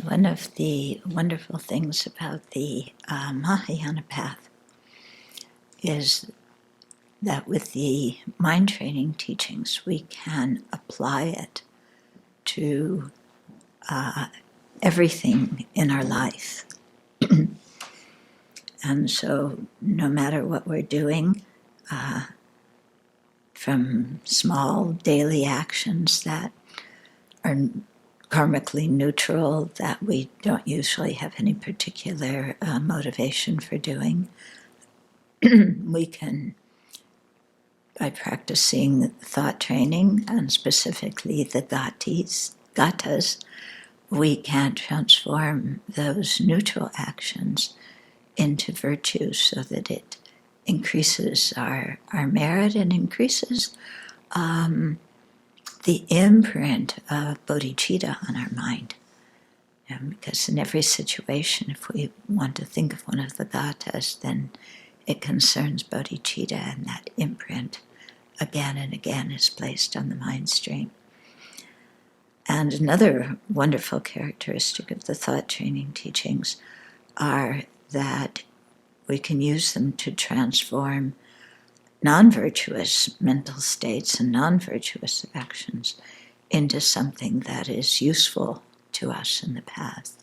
One of the wonderful things about the Mahayana path is that with the mind training teachings, we can apply it to everything in our life. And so no matter what we're doing, from small daily actions that are karmically neutral, that we don't usually have any particular motivation for doing, we can, by practicing thought training, and specifically the gatas, we can transform those neutral actions into virtues so that it increases our merit and increases the imprint of bodhicitta on our mind. Because in every situation, if we want to think of one of the gatas, then it concerns bodhicitta, and that imprint again and again is placed on the mind stream. And another wonderful characteristic of the thought training teachings are that we can use them to transform non-virtuous mental states and non-virtuous actions into something that is useful to us in the path.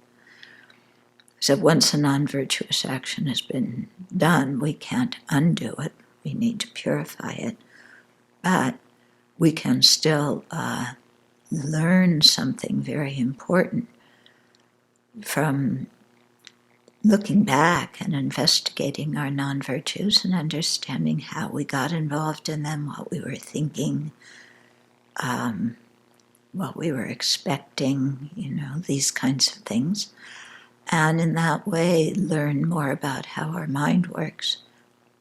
So once a non-virtuous action has been done, we can't undo it. We need to purify it. But we can still learn something very important from looking back and investigating our non-virtues and understanding how we got involved in them, what we were thinking, what we were expecting, these kinds of things. And in that way, learn more about how our mind works.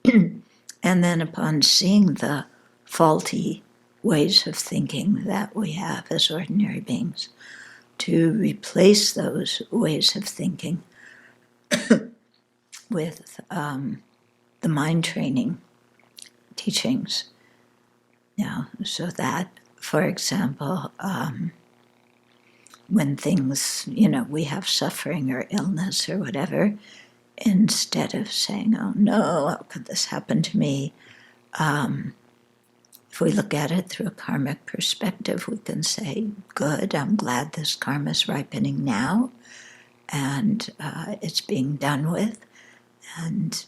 And then upon seeing the faulty ways of thinking that we have as ordinary beings, to replace those ways of thinking with the mind training teachings. So that, for example, when things, we have suffering or illness or whatever, instead of saying, oh no, how could this happen to me? If we look at it through a karmic perspective, we can say, good, I'm glad this karma is ripening now, and it's being done with, and,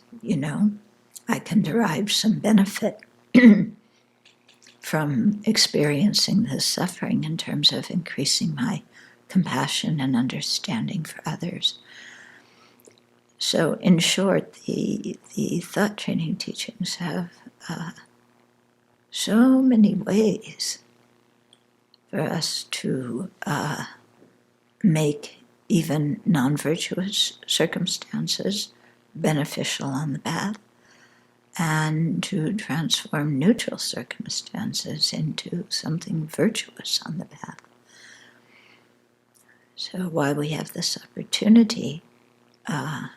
I can derive some benefit from experiencing this suffering in terms of increasing my compassion and understanding for others. So in short, the thought training teachings have so many ways for us to make even non-virtuous circumstances beneficial on the path, and to transform neutral circumstances into something virtuous on the path. So while we have this opportunity and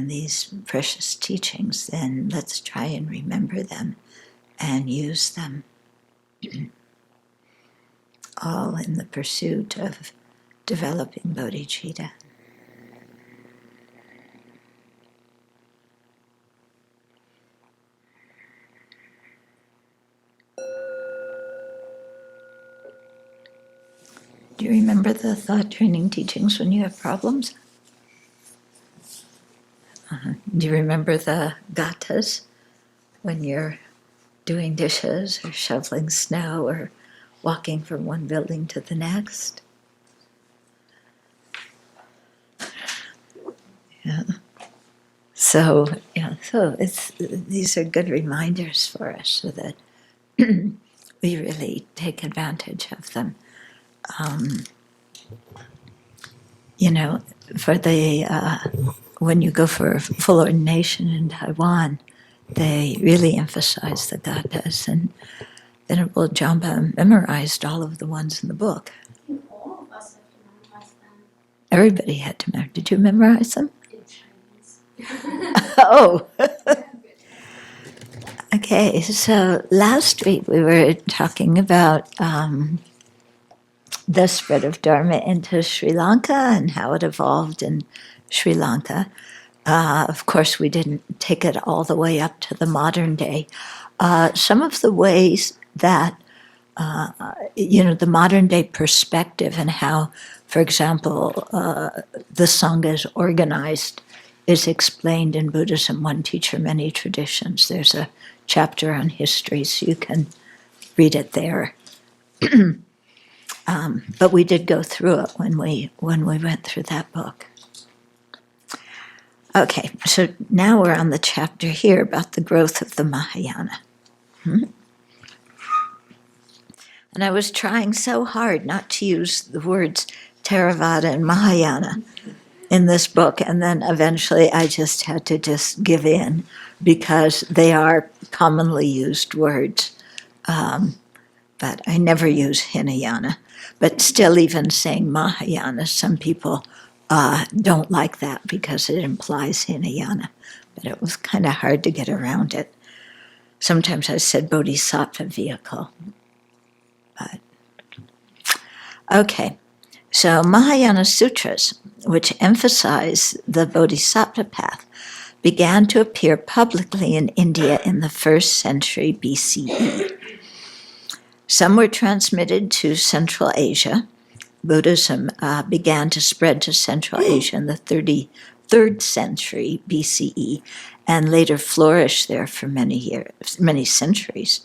these precious teachings, then let's try and remember them and use them, all in the pursuit of developing bodhicitta. Do you remember the thought training teachings when you have problems? Do you remember the gatas when you're doing dishes or shoveling snow or walking from one building to the next? So these are good reminders for us so that we really take advantage of them. For when you go for full ordination in Taiwan, they really emphasize the gatas, and Venerable Jamba memorized all of the ones in the book. All of us have to memorize them. Everybody had to memorize. Did you memorize them? In Chinese. Oh. Okay, so last week we were talking about the spread of Dharma into Sri Lanka and how it evolved in Sri Lanka. Of course, we didn't take it all the way up to the modern day. Some of the ways that, the modern day perspective and how, for example, the Sangha is organized is explained in Buddhism, One Teacher, Many Traditions. There's a chapter on history, so you can read it there. But we did go through it when we went through that book. Okay, so now we're on the chapter here about the growth of the Mahayana. And I was trying so hard not to use the words Theravada and Mahayana in this book, and then eventually I just had to just give in because they are commonly used words. But I never use Hinayana. But still, even saying Mahayana, some people don't like that because it implies Hinayana. But it was kind of hard to get around it. Sometimes I said Bodhisattva vehicle. But okay, so Mahayana sutras, which emphasize the Bodhisattva path, began to appear publicly in India in the 1st century BCE. Some were transmitted to Central Asia. Buddhism began to spread to Central Asia in the 33rd century BCE and later flourished there for many centuries.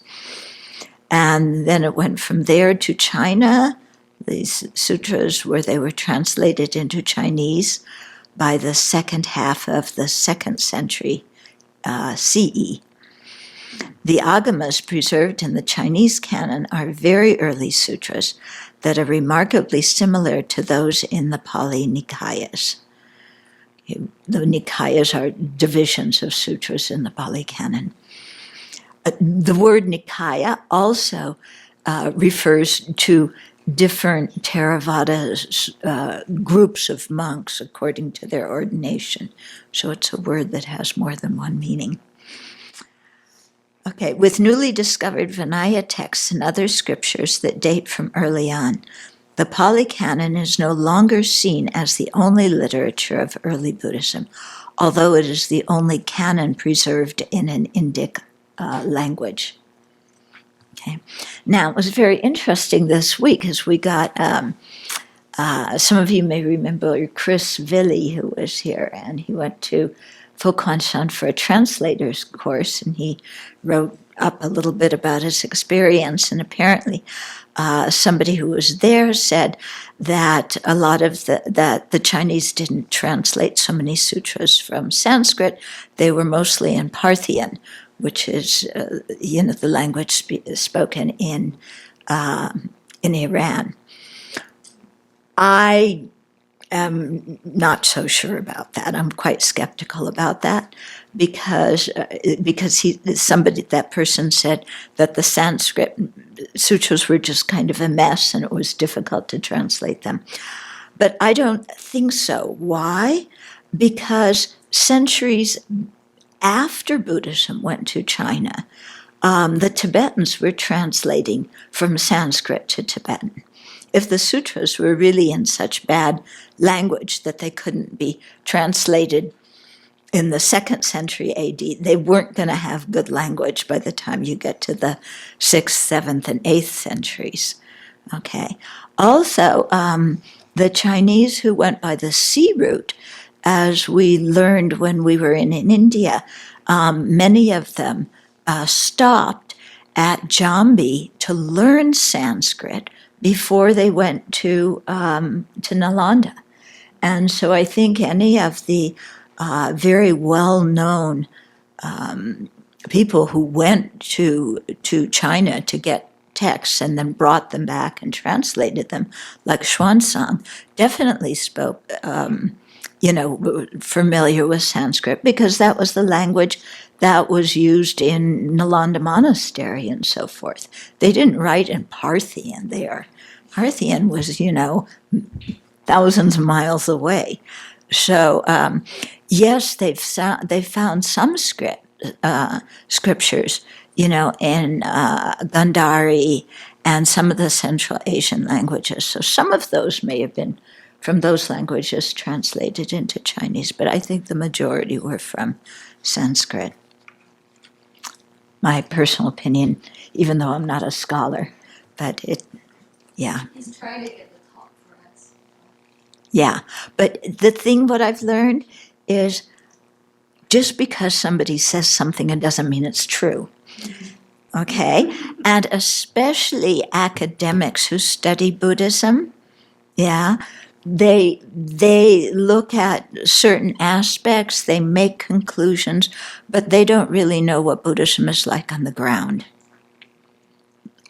And then it went from there to China. These sutras, where they were translated into Chinese by the second half of the 2nd century CE. The agamas preserved in the Chinese canon are very early sutras that are remarkably similar to those in the Pali Nikayas. The Nikayas are divisions of sutras in the Pali canon. The word Nikaya also refers to different Theravada groups of monks according to their ordination. So it's a word that has more than one meaning. Okay, with newly discovered Vinaya texts and other scriptures that date from early on, the Pali Canon is no longer seen as the only literature of early Buddhism, although it is the only canon preserved in an Indic language. Okay. Now, it was very interesting this week as we got, some of you may remember Chris Villy, who was here, and he went to Fokwanshan for a translator's course, and he wrote up a little bit about his experience, and apparently somebody who was there said that a lot of the Chinese didn't translate so many sutras from Sanskrit. They were mostly in Parthian, which is the language spoken in Iran. I am not so sure about that. I'm quite skeptical about that because that person said that the Sanskrit sutras were just kind of a mess and it was difficult to translate them. But I don't think so. Why? Because centuries after Buddhism went to China, the Tibetans were translating from Sanskrit to Tibetan. If the sutras were really in such bad language that they couldn't be translated in the 2nd century AD, they weren't going to have good language by the time you get to the 6th, 7th, and 8th centuries. Okay. Also, the Chinese who went by the sea route, as we learned when we were in India, many of them stopped at Jambi to learn Sanskrit before they went to Nalanda. And so I think any of the very well-known people who went to China to get texts and then brought them back and translated them, like Xuanzang, definitely spoke, familiar with Sanskrit because that was the language that was used in Nalanda Monastery and so forth. They didn't write in Parthian there. Parthian was, thousands of miles away. So, yes, they found some scriptures, in Gandhari and some of the Central Asian languages. So some of those may have been from those languages translated into Chinese, but I think the majority were from Sanskrit. My personal opinion, even though I'm not a scholar, but yeah. He's trying to get the top for us. Yeah, but the thing what I've learned is just because somebody says something, it doesn't mean it's true. Okay? And especially academics who study Buddhism, yeah, they look at certain aspects, they make conclusions, but they don't really know what Buddhism is like on the ground.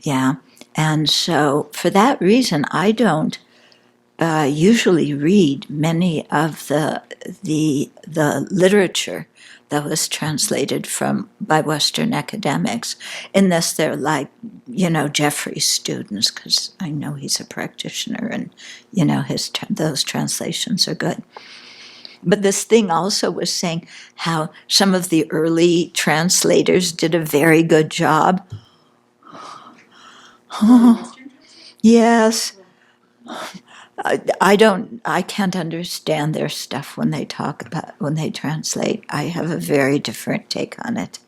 Yeah, and so for that reason, I don't usually read many of the literature that was translated by Western academics, unless they're like, Jeffrey's students, because I know he's a practitioner, and those translations are good. But this thing also was saying how some of the early translators did a very good job. Yes. I can't understand their stuff when they translate. I have a very different take on it,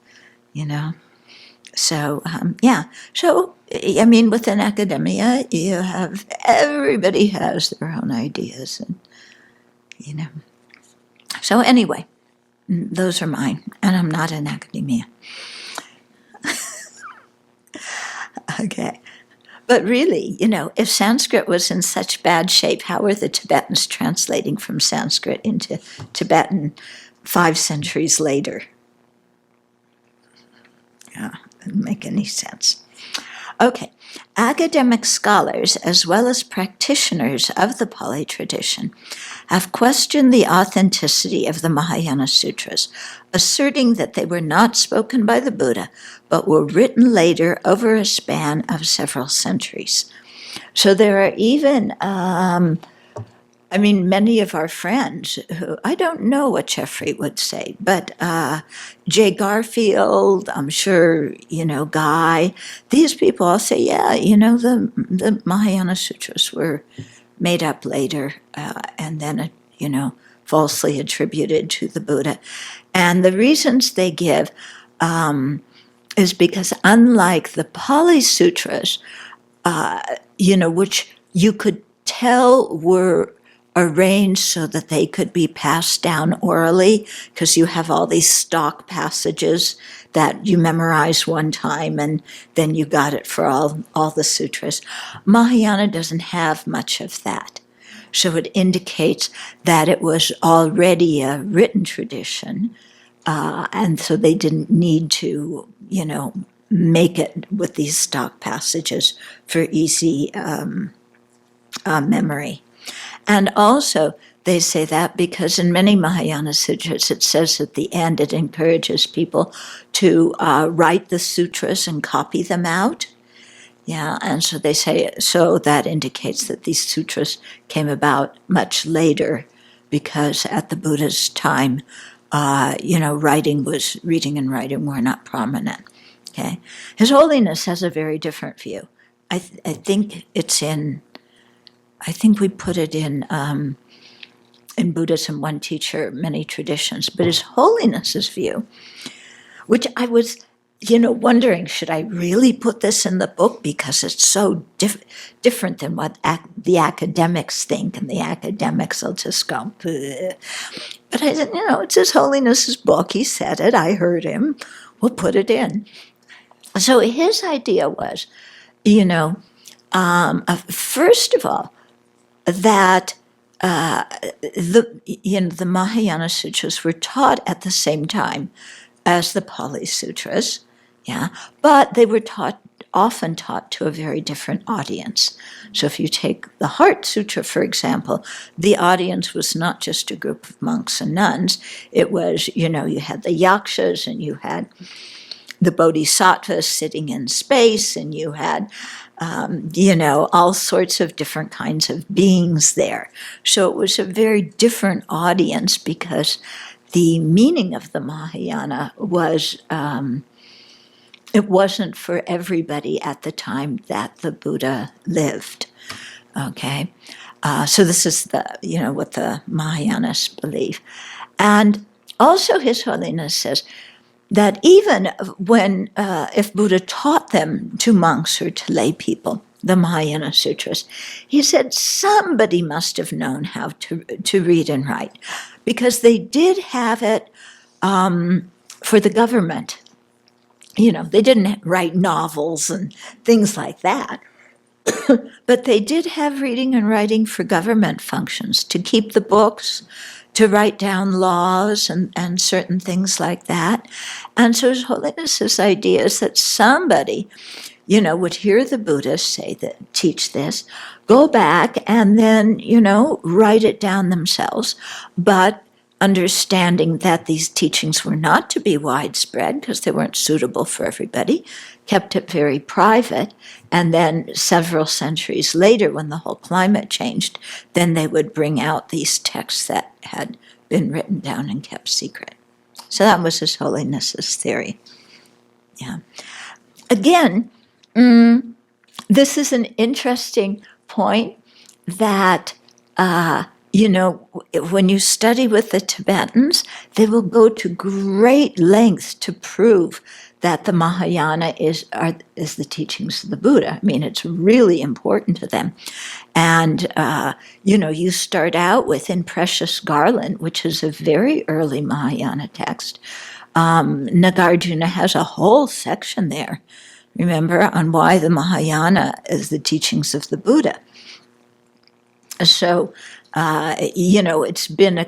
So, yeah. So, I mean, within academia, everybody has their own ideas, and, So anyway, those are mine, and I'm not in academia. Okay. But really, if Sanskrit was in such bad shape, how were the Tibetans translating from Sanskrit into Tibetan 5 centuries later? Yeah, doesn't make any sense. Okay, academic scholars, as well as practitioners of the Pali tradition, have questioned the authenticity of the Mahayana sutras, asserting that they were not spoken by the Buddha, but were written later over a span of several centuries. So there are even, many of our friends who, I don't know what Jeffrey would say, but Jay Garfield, I'm sure, Guy, these all say, yeah, the Mahayana sutras were made up later and then, falsely attributed to the Buddha. And the reasons they give is because unlike the Pali Sutras, which you could tell were arranged so that they could be passed down orally, because you have all these stock passages that you memorize one time and then you got it for all the sutras. Mahayana doesn't have much of that. So it indicates that it was already a written tradition, and so they didn't need to, make it with these stock passages for easy memory. And also, they say that because in many Mahayana sutras, it says at the end, it encourages people to write the sutras and copy them out. Yeah, and so they say, so that indicates that these sutras came about much later, because at the Buddha's time, reading and writing were not prominent. Okay, His Holiness has a very different view. I think we put it in Buddhism, one teacher, many traditions, but His Holiness's view, which I was, wondering, should I really put this in the book, because it's so different than what the academics think, and the academics will just go, bleh. But I said, it's His Holiness's book, he said it, I heard him, we'll put it in. So his idea was, first of all, that the Mahayana sutras were taught at the same time as the Pali Sutras, yeah, but they were often taught to a very different audience. So if you take the Heart Sutra, for example, the audience was not just a group of monks and nuns. It was, you had the yakshas, and you had the bodhisattvas sitting in space, and you had, all sorts of different kinds of beings there. So it was a very different audience, because the meaning of the Mahayana was it wasn't for everybody at the time that the Buddha lived. Okay, so this is what the Mahayanists believe, and also His Holiness says that even when if Buddha taught them to monks or to lay people, the Mahayana sutras, he said somebody must have known how to read and write, because they did have it for the government. They didn't write novels and things like that, but they did have reading and writing for government functions, to keep the books, to write down laws and certain things like that. And so His Holiness's idea is that somebody, would hear the Buddha teach this, go back and then, write it down themselves, but understanding that these teachings were not to be widespread because they weren't suitable for everybody, kept it very private, and then several centuries later, when the whole climate changed, then they would bring out these texts that had been written down and kept secret. So that was His Holiness's theory. Yeah. Again, this is an interesting point that when you study with the Tibetans, they will go to great lengths to prove that the Mahayana is the teachings of the Buddha. I mean, it's really important to them. And, you start out with In Precious Garland, which is a very early Mahayana text. Nagarjuna has a whole section there, remember, on why the Mahayana is the teachings of the Buddha. So, it's been a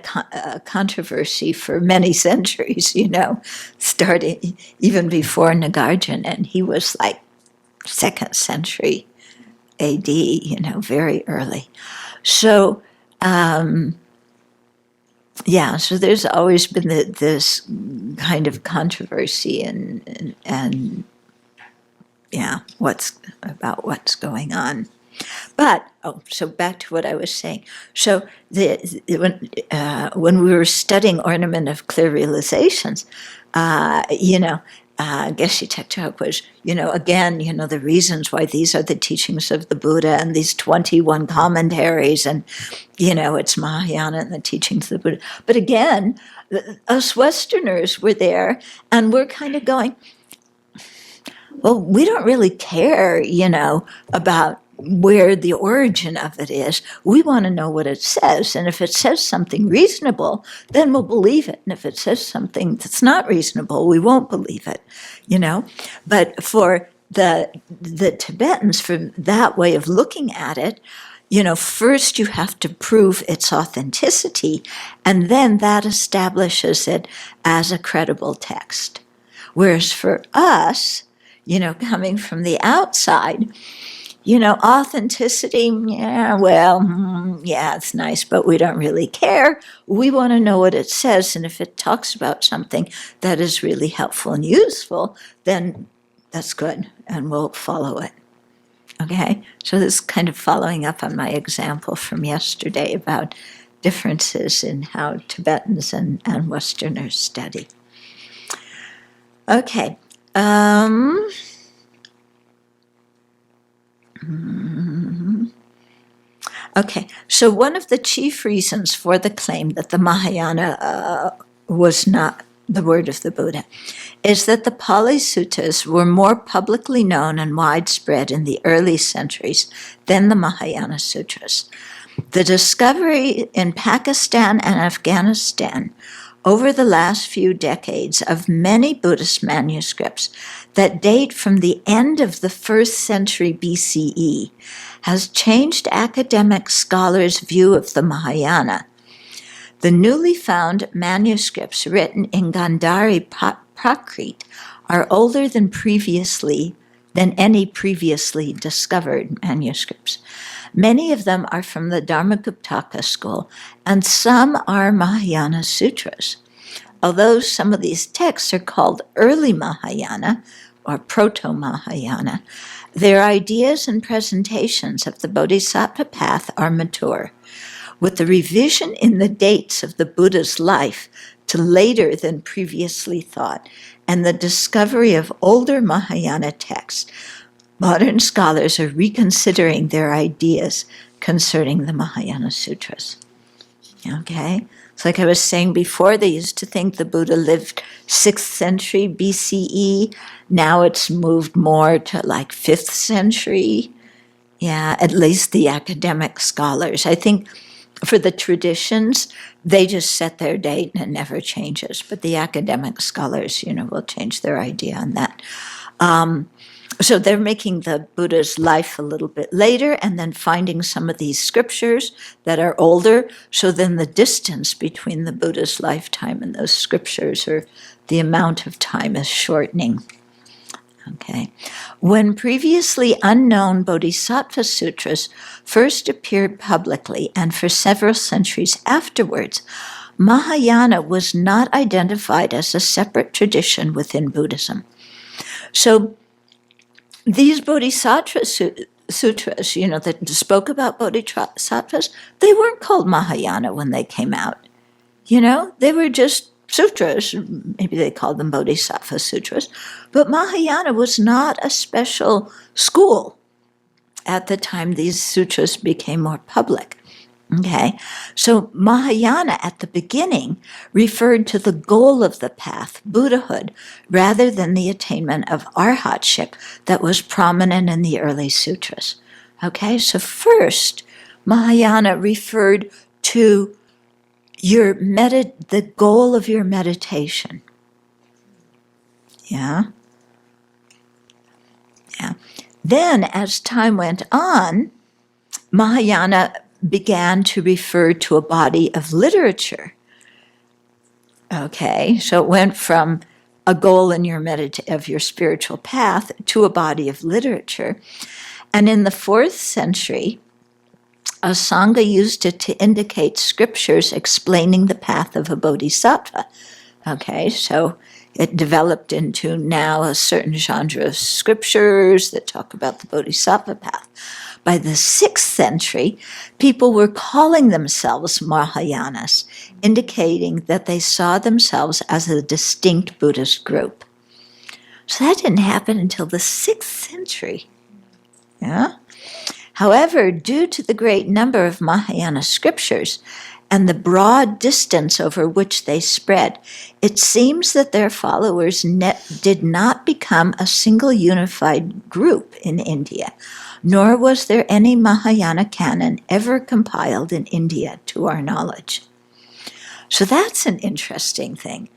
controversy for many centuries, starting even before Nagarjuna, and he was like 2nd century AD, very early. So, so there's always been this kind of controversy and what's going on. But, so back to what I was saying. So when we were studying Ornament of Clear Realizations, Geshe Tektok was, again, the reasons why these are the teachings of the Buddha and these 21 commentaries and, it's Mahayana and the teachings of the Buddha. But again, us Westerners were there and we're kind of going, well, we don't really care, about where the origin of it is. We want to know what it says. And if it says something reasonable, then we'll believe it. And if it says something that's not reasonable, we won't believe it, But for the Tibetans, for that way of looking at it, first you have to prove its authenticity, and then that establishes it as a credible text. Whereas for us, coming from the outside, authenticity, it's nice, but we don't really care. We want to know what it says, and if it talks about something that is really helpful and useful, then that's good, and we'll follow it. Okay? So this is kind of following up on my example from yesterday about differences in how Tibetans and Westerners study. Okay. Okay, so one of the chief reasons for the claim that the Mahayana was not the word of the Buddha is that the Pali Suttas were more publicly known and widespread in the early centuries than the Mahayana Sutras. The discovery in Pakistan and Afghanistan over the last few decades of many Buddhist manuscripts that date from the end of the 1st century BCE has changed academic scholars' view of the Mahayana. The newly found manuscripts written in Gandhari Prakrit are older than any previously discovered manuscripts. Many of them are from the Dharmaguptaka school, and some are Mahayana sutras. Although some of these texts are called early Mahayana or proto-Mahayana, their ideas and presentations of the Bodhisattva path are mature, with the revision in the dates of the Buddha's life to later than previously thought, and the discovery of older Mahayana texts, modern scholars are reconsidering their ideas concerning the Mahayana sutras. Okay? It's like I was saying before, they used to think the Buddha lived 6th century BCE. Now it's moved more to like 5th century. Yeah, at least the academic scholars. I think for the traditions, they just set their date and it never changes. But the academic scholars, will change their idea on that. So they're making the Buddha's life a little bit later and then finding some of these scriptures that are older. So then the distance between the Buddha's lifetime and those scriptures, or the amount of time, is shortening. Okay. When previously unknown Bodhisattva sutras first appeared publicly and for several centuries afterwards, Mahayana was not identified as a separate tradition within Buddhism. So these Bodhisattva sutras, that spoke about Bodhisattvas, they weren't called Mahayana when they came out. They were just sutras. Maybe they called them Bodhisattva sutras. But Mahayana was not a special school at the time these sutras became more public. Okay, so Mahayana at the beginning referred to the goal of the path, Buddhahood, rather than the attainment of arhatship that was prominent in the early sutras. Okay, so first, Mahayana referred to the goal of your meditation. Yeah. Then, as time went on, Mahayana began to refer to a body of literature. Okay, so it went from a goal in of your spiritual path to a body of literature. And in the 4th century, a Sangha used it to indicate scriptures explaining the path of a bodhisattva. Okay, so it developed into now a certain genre of scriptures that talk about the bodhisattva path. By the 6th century, people were calling themselves Mahayanas, indicating that they saw themselves as a distinct Buddhist group. So that didn't happen until the 6th century. Yeah? However, due to the great number of Mahayana scriptures and the broad distance over which they spread, it seems that their followers did not become a single unified group in India, nor was there any Mahayana canon ever compiled in India to our knowledge. So that's an interesting thing,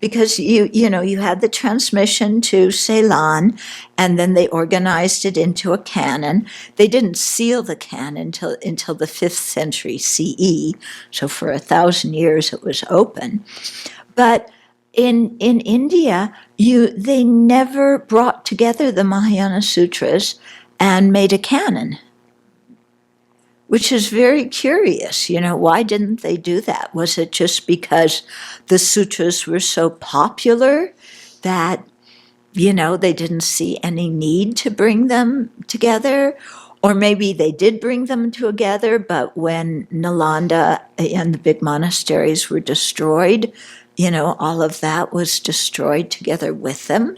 because you had the transmission to Ceylon, and then they organized it into a canon. They didn't seal the canon until the 5th century CE, so for 1,000 years it was open. But in India, they never brought together the Mahayana sutras and made a canon, which is very curious. Why didn't they do that? Was it just because the sutras were so popular that, they didn't see any need to bring them together? Or maybe they did bring them together, but when Nalanda and the big monasteries were destroyed, all of that was destroyed together with them.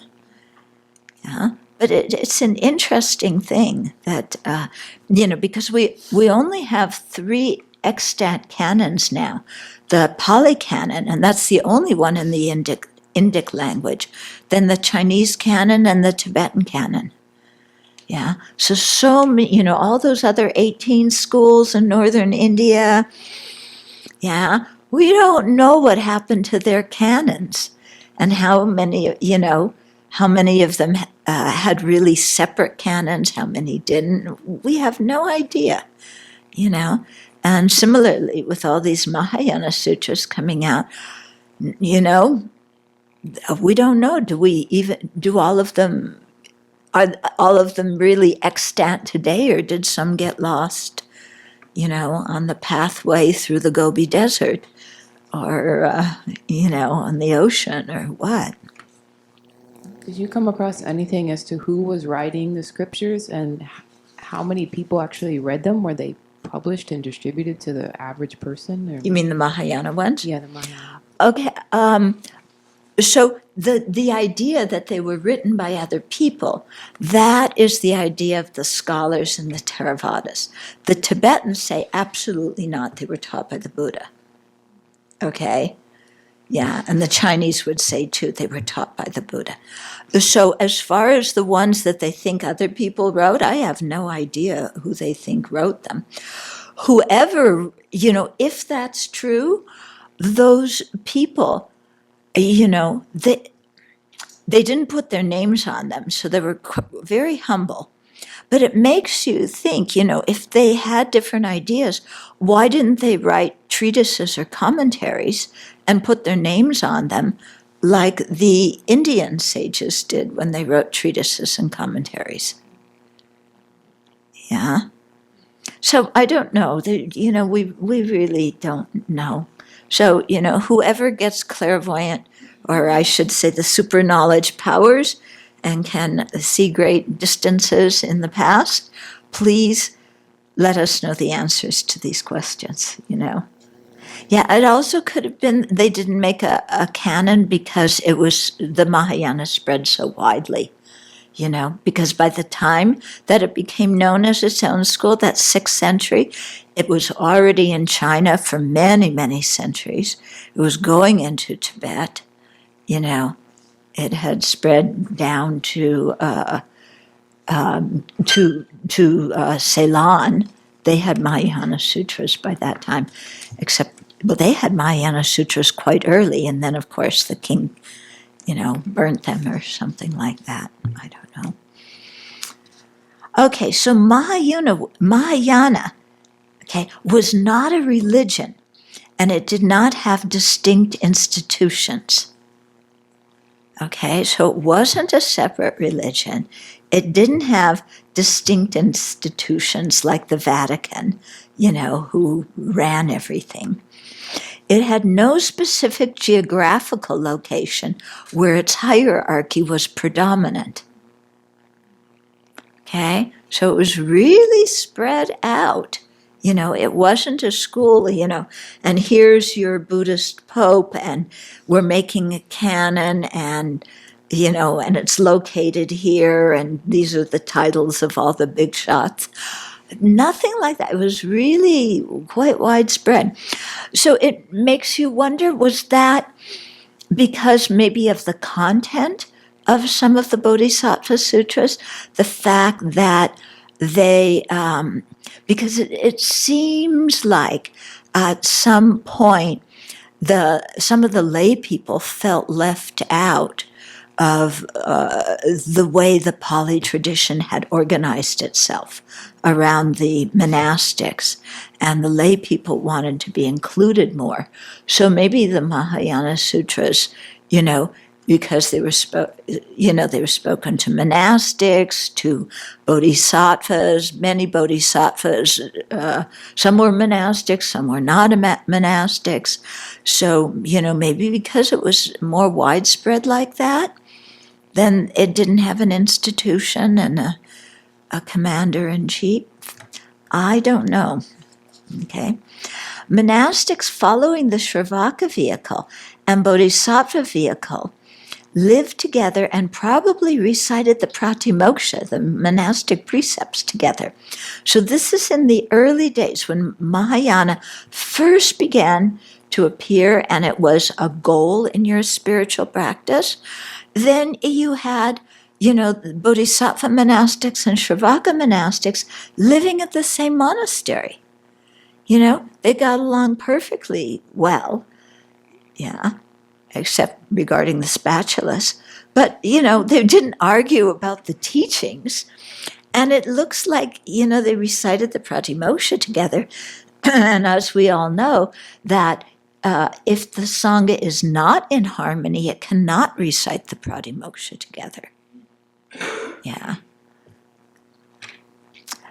Yeah. But it's an interesting thing that, because we only have 3 extant canons now. The Pali canon, and that's the only one in the Indic language, then the Chinese canon and the Tibetan canon. Yeah, so many, all those other 18 schools in northern India, yeah, we don't know what happened to their canons and how many of them had really separate canons, how many didn't. We have no idea, And similarly, with all these Mahayana sutras coming out, we don't know. Do all of them, are all of them really extant today, or did some get lost, on the pathway through the Gobi Desert, or, on the ocean, or what? Did you come across anything as to who was writing the scriptures and how many people actually read them? Were they published and distributed to the average person? Or? You mean the Mahayana ones? Yeah, the Mahayana. Okay. So the idea that they were written by other people, that is the idea of the scholars in the Theravadas. The Tibetans say absolutely not, they were taught by the Buddha. Okay? Yeah, and the Chinese would say too, they were taught by the Buddha. So as far as the ones that they think other people wrote, I have no idea who they think wrote them. Whoever, if that's true, those people, they didn't put their names on them, so they were very humble. But it makes you think, if they had different ideas, why didn't they write treatises or commentaries and put their names on them like the Indian sages did when they wrote treatises and commentaries? Yeah. So I don't know. We really don't know. So, whoever gets clairvoyant, or I should say the super knowledge powers, and can see great distances in the past, please let us know the answers to these questions, Yeah, it also could have been they didn't make a canon because the Mahayana spread so widely, because by the time that it became known as its own school, that 6th century, it was already in China for many, many centuries. It was going into Tibet, It had spread down to Ceylon. They had Mahayana sutras by that time, they had Mahayana sutras quite early, and then of course the king, burnt them or something like that. I don't know. Okay, so Mahayana, was not a religion, and it did not have distinct institutions. Okay, so it wasn't a separate religion. It didn't have distinct institutions like the Vatican, who ran everything. It had no specific geographical location where its hierarchy was predominant. Okay, so it was really spread out. It wasn't a school, and here's your Buddhist pope, and we're making a canon, and, and it's located here, and these are the titles of all the big shots. Nothing like that. It was really quite widespread. So it makes you wonder, was that because maybe of the content of some of the Bodhisattva Sutras, the fact that they, because it seems like at some point some of the lay people felt left out of the way the Pali tradition had organized itself around the monastics, and the lay people wanted to be included more. So maybe the Mahayana sutras, because they were they were spoken to monastics, to bodhisattvas, many bodhisattvas. Some were monastics, some were not monastics. So maybe because it was more widespread like that, then it didn't have an institution and a commander-in-chief. I don't know. Okay. Monastics following the Sravaka vehicle and Bodhisattva vehicle lived together and probably recited the Pratimoksha, the monastic precepts, together. So this is in the early days when Mahayana first began to appear, and it was a goal in your spiritual practice. Then you had, Bodhisattva monastics and Sravaka monastics living at the same monastery. They got along perfectly well, except regarding the spatulas. But, they didn't argue about the teachings. And it looks like, they recited the Pratimoksha together. And as we all know, that if the Sangha is not in harmony, it cannot recite the Pratimoksha together. Yeah.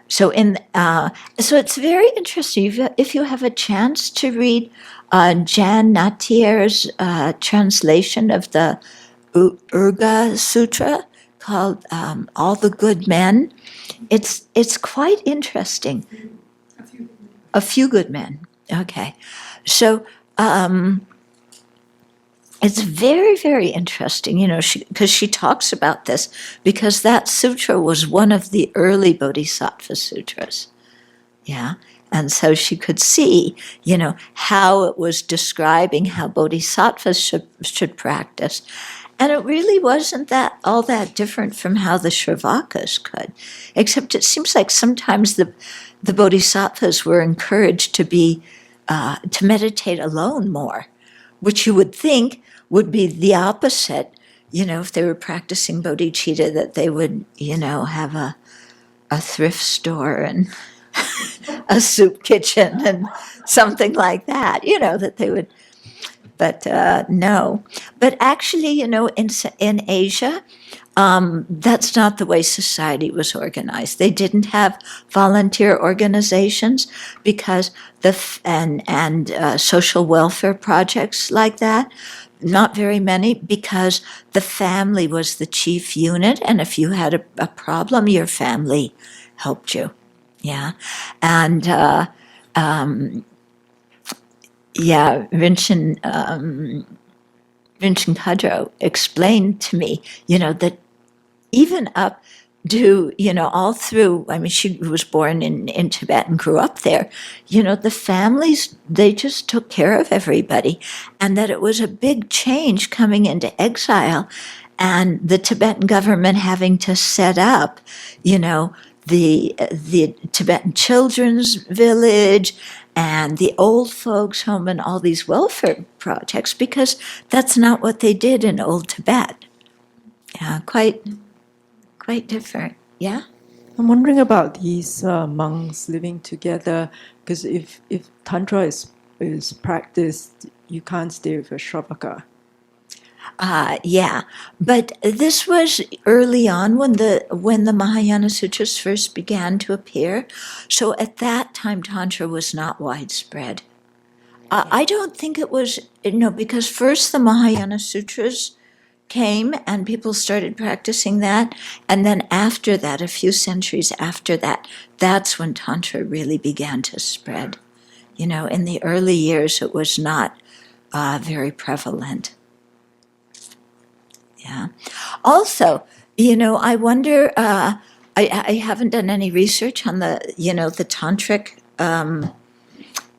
So so it's very interesting. If you have a chance to read Jan Natier's translation of the Urga Sutra called All the Good Men, it's quite interesting. A few good men. Okay. So it's very, very interesting, because she talks about this, because that sutra was one of the early Bodhisattva sutras. Yeah. And so she could see, how it was describing how bodhisattvas should practice. And it really wasn't all that different from how the Shravakas could, except it seems like sometimes the bodhisattvas were encouraged to meditate alone more, which you would think would be the opposite, if they were practicing bodhicitta, that they would, have a thrift store and a soup kitchen and something like that, that they would, but no. But actually, in Asia, that's not the way society was organized. They didn't have volunteer organizations because and social welfare projects like that. Not very many, because the family was the chief unit, and if you had a problem, your family helped you. Yeah, and Vincent Kudrow explained to me, that even up to, all through, she was born in Tibet and grew up there, the families, they just took care of everybody, and that it was a big change coming into exile, and the Tibetan government having to set up, the Tibetan Children's Village and the old folks home and all these welfare projects, because that's not what they did in old Tibet. Yeah, quite different. Yeah. I'm wondering about these monks living together, because if Tantra is practiced, you can't stay with a Shravaka. Yeah, but this was early on when the Mahayana sutras first began to appear. So at that time, Tantra was not widespread. I don't think it was, because first the Mahayana sutras came and people started practicing that, and then after that, a few centuries after that, that's when Tantra really began to spread. In the early years, it was not very prevalent. Yeah. Also, I wonder, I haven't done any research on the tantric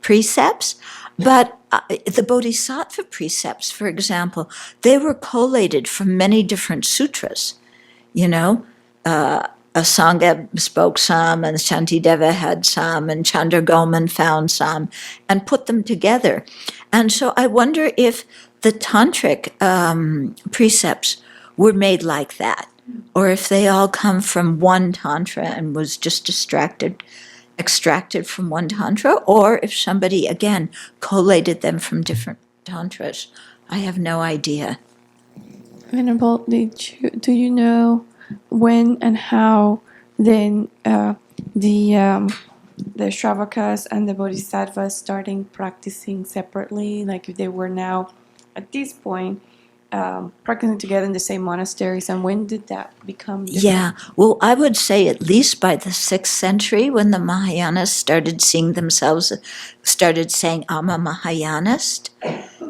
precepts, but the bodhisattva precepts, for example, they were collated from many different sutras. Asanga spoke some, and Shantideva had some, and Chandragoman found some, and put them together. And so I wonder if the tantric precepts were made like that, or if they all come from one tantra and was just extracted from one tantra, or if somebody, again, collated them from different tantras. I have no idea. Venerable, do you know when and how then the Shravakas and the Bodhisattvas starting practicing separately? Like if they were now at this point practicing together in the same monasteries, and when did that become different? Yeah, well, I would say at least by the 6th century, when the Mahayanas started saying, I'm a Mahayanist.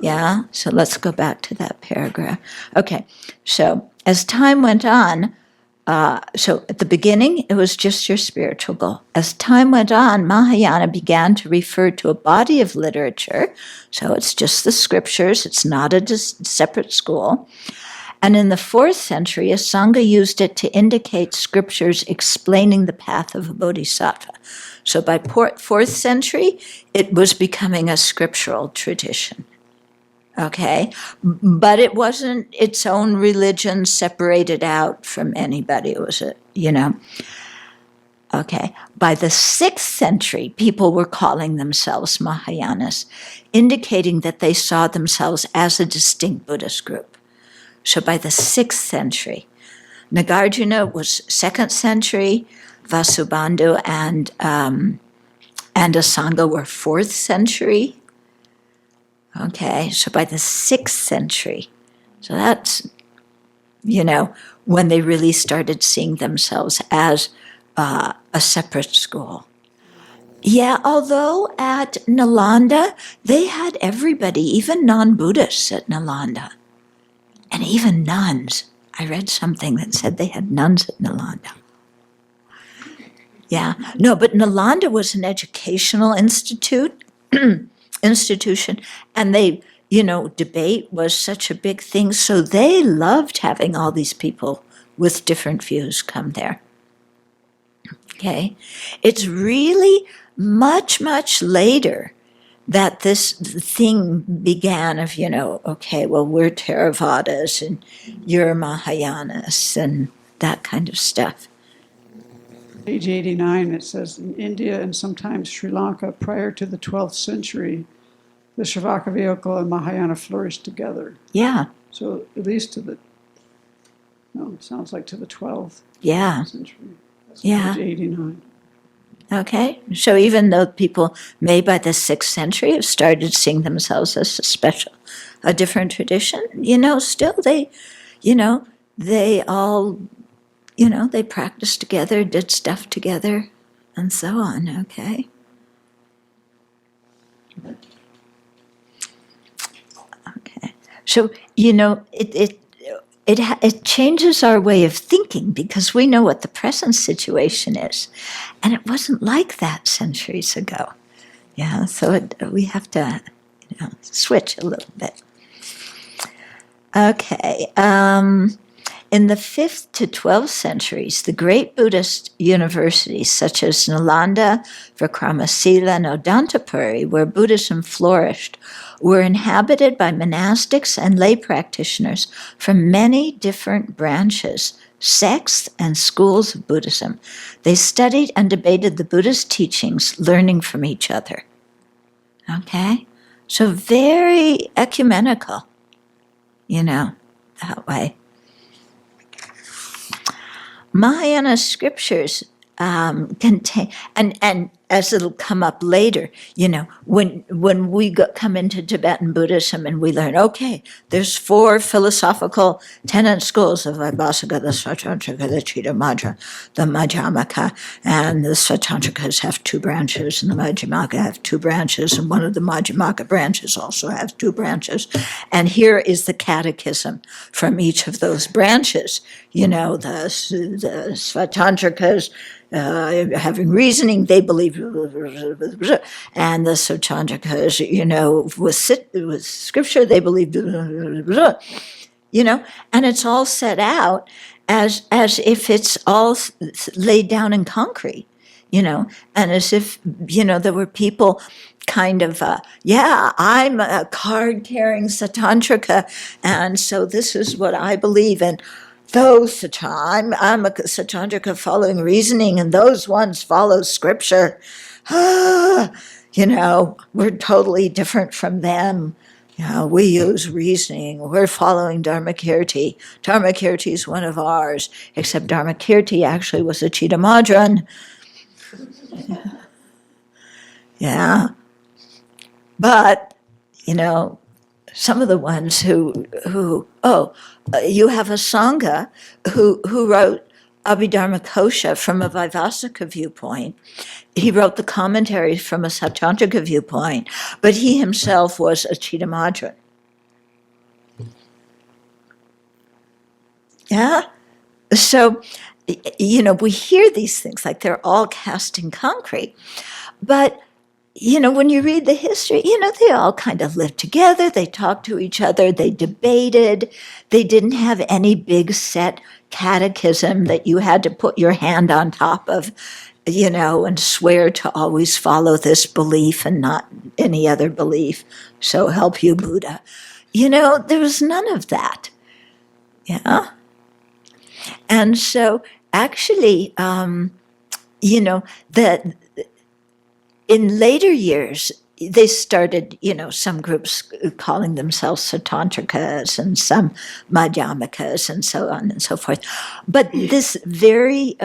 Yeah, so let's go back to that paragraph. Okay, so as time went on, so at the beginning, it was just your spiritual goal. As time went on, Mahayana began to refer to a body of literature, so it's just the scriptures, it's not a separate school. And in the 4th century, a Sangha used it to indicate scriptures explaining the path of a bodhisattva. So by 4th century, it was becoming a scriptural tradition. Okay, but it wasn't its own religion separated out from anybody. It was Okay, by the 6th century, people were calling themselves Mahayanas, indicating that they saw themselves as a distinct Buddhist group. So by the 6th century, Nagarjuna was 2nd century, Vasubandhu and Asanga were 4th century. Okay, so by the 6th century, so that's, when they really started seeing themselves as a separate school. Yeah, although at Nalanda, they had everybody, even non-Buddhists at Nalanda. And even nuns. I read something that said they had nuns at Nalanda. Yeah, no, but Nalanda was an educational institution, and they, debate was such a big thing, so they loved having all these people with different views come there. Okay, it's really much, much later that this thing began of, okay, well, we're Theravadas and you're Mahayanas and that kind of stuff. Page 89, it says, in India and sometimes Sri Lanka, prior to the 12th century, the Shravaka vehicle and Mahayana flourished together. Yeah, So at least to the, no, it sounds like to the 12th yeah, century. That's Yeah. Page 89. okay. So even though people may by the 6th century have started seeing themselves as a different tradition, still they all, they practiced together, did stuff together, and so on, okay? Okay. So, it changes our way of thinking because we know what the present situation is. And it wasn't like that centuries ago. Yeah, so we have to, switch a little bit. Okay. In the 5th to 12th centuries, the great Buddhist universities such as Nalanda, Vikramasila, and Odantapuri, where Buddhism flourished, were inhabited by monastics and lay practitioners from many different branches, sects, and schools of Buddhism. They studied and debated the Buddhist teachings, learning from each other. Okay? So very ecumenical, that way. Mahayana scriptures contain, and as it'll come up later, when we come into Tibetan Buddhism and we learn, okay, there's 4 philosophical tenet schools of Vaibhasika, the Svatantrika, the Chittamatra, the Madhyamaka, and the Svatantrikas have 2 branches, and the Madhyamaka have 2 branches, and one of the Madhyamaka branches also has 2 branches. And here is the catechism from each of those branches. The Svatantrikas, having reasoning, they believe, and the Svatantrikas, with scripture, they believe, and it's all set out as if it's all laid down in concrete, and as if, there were people kind of, I'm a card-carrying Satantrika, and so this is what I believe in. Those I'm a Satantrika following reasoning, and those ones follow scripture. We're totally different from them. We use reasoning. We're following Dharmakirti. Dharmakirti is one of ours, except Dharmakirti actually was a Chittamadran. Yeah. But, some of the ones who you have a Sangha who wrote Abhidharma Kosha from a Vaivasika viewpoint. He wrote the commentaries from a Satantrika viewpoint, but he himself was a Chittamadran. Yeah? So, we hear these things like they're all cast in concrete, but when you read the history, they all kind of lived together, they talked to each other, they debated, they didn't have any big set catechism that you had to put your hand on top of, and swear to always follow this belief and not any other belief, so help you Buddha. There was none of that. Yeah? And so actually, in later years, they started, some groups calling themselves Satantrikas and some Madhyamikas and so on and so forth. But this very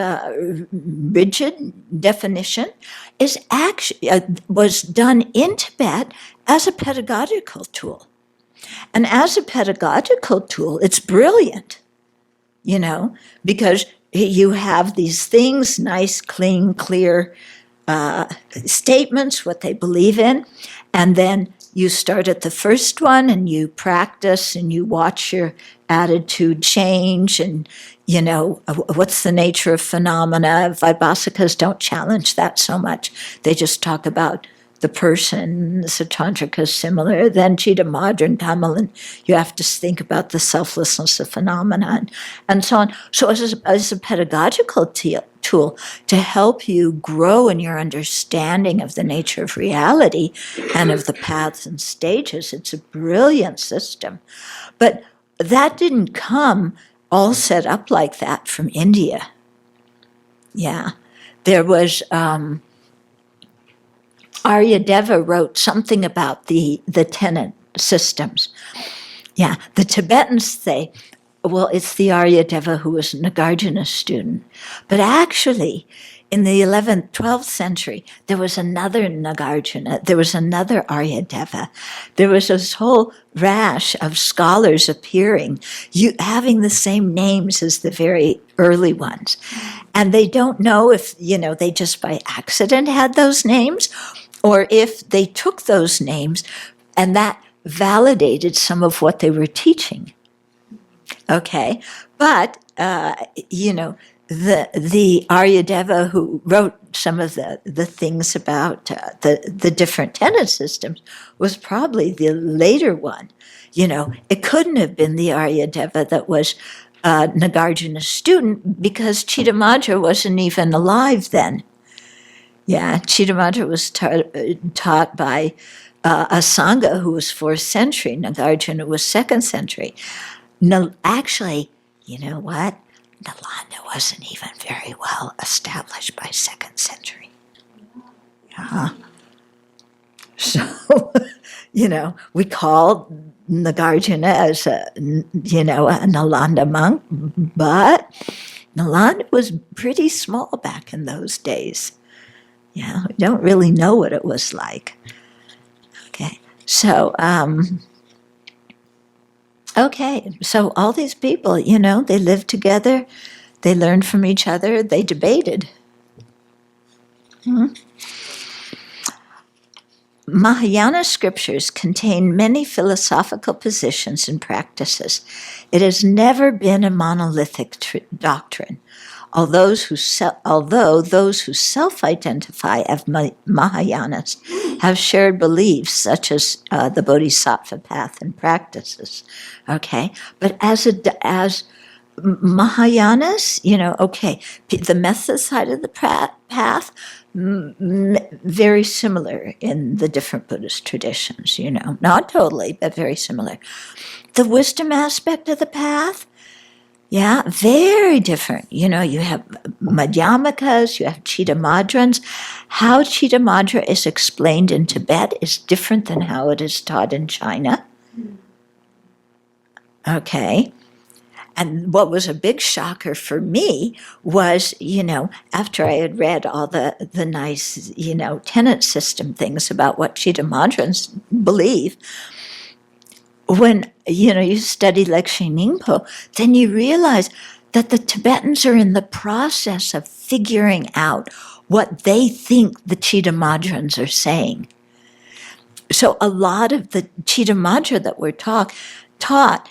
rigid definition is actually was done in Tibet as a pedagogical tool. And as a pedagogical tool, it's brilliant, because you have these things, nice, clean, clear statements, what they believe in, and then you start at the first one and you practice and you watch your attitude change and, you know, what's the nature of phenomena. Vaibhasikas don't challenge that so much. They just talk about the person. Satantrika is similar. Then Chitta Madhya and Kamalan, you have to think about the selflessness of phenomena and so on. So as a pedagogical tool to help you grow in your understanding of the nature of reality and of the paths and stages, it's a brilliant system. But that didn't come all set up like that from India. Yeah. There was... Aryadeva wrote something about the tenant systems. Yeah, the Tibetans say, well, it's the Aryadeva who was Nagarjuna's student. But actually, in the 11th, 12th century, there was another Nagarjuna, there was another Aryadeva. There was this whole rash of scholars appearing, having the same names as the very early ones. And they don't know if, you know, they just by accident had those names, or if they took those names and that validated some of what they were teaching. Okay, but, you know, the Aryadeva who wrote some of the things about the different tenet systems was probably the later one. You know, it couldn't have been the Aryadeva that was Nagarjuna's student because Chitta Madhya wasn't even alive then. Yeah, Chitta Madhya was taught by a Sangha who was 4th century. Nagarjuna was 2nd century. No, actually, you know what? Nalanda wasn't even very well established by 2nd century. So, you know, we call Nagarjuna as a Nalanda monk, but Nalanda was pretty small back in those days. Yeah, we don't really know what it was like. Okay, so, so all these people, you know, they lived together, they learned from each other, they debated. Mahayana scriptures contain many philosophical positions and practices. It has never been a monolithic doctrine. Although those who self-identify as Mahayanas have shared beliefs such as the Bodhisattva path and practices, okay? But as Mahayanas, you know, okay, the method side of the path, very similar in the different Buddhist traditions, you know, not totally, but very similar. The wisdom aspect of the path, yeah, very different. You know, you have Madhyamikas, you have Chitta Madhyans. How Chitta Madhya is explained in Tibet is different than how it is taught in China. Okay. And what was a big shocker for me was, you know, after I had read all the nice, you know, tenet system things about what Chitta Madhyans believe, when, you know, you study Lekshe Ningpo, then you realize that the Tibetans are in the process of figuring out what they think the Chitta Madhyans are saying. So a lot of the Chitta Madhya that we're taught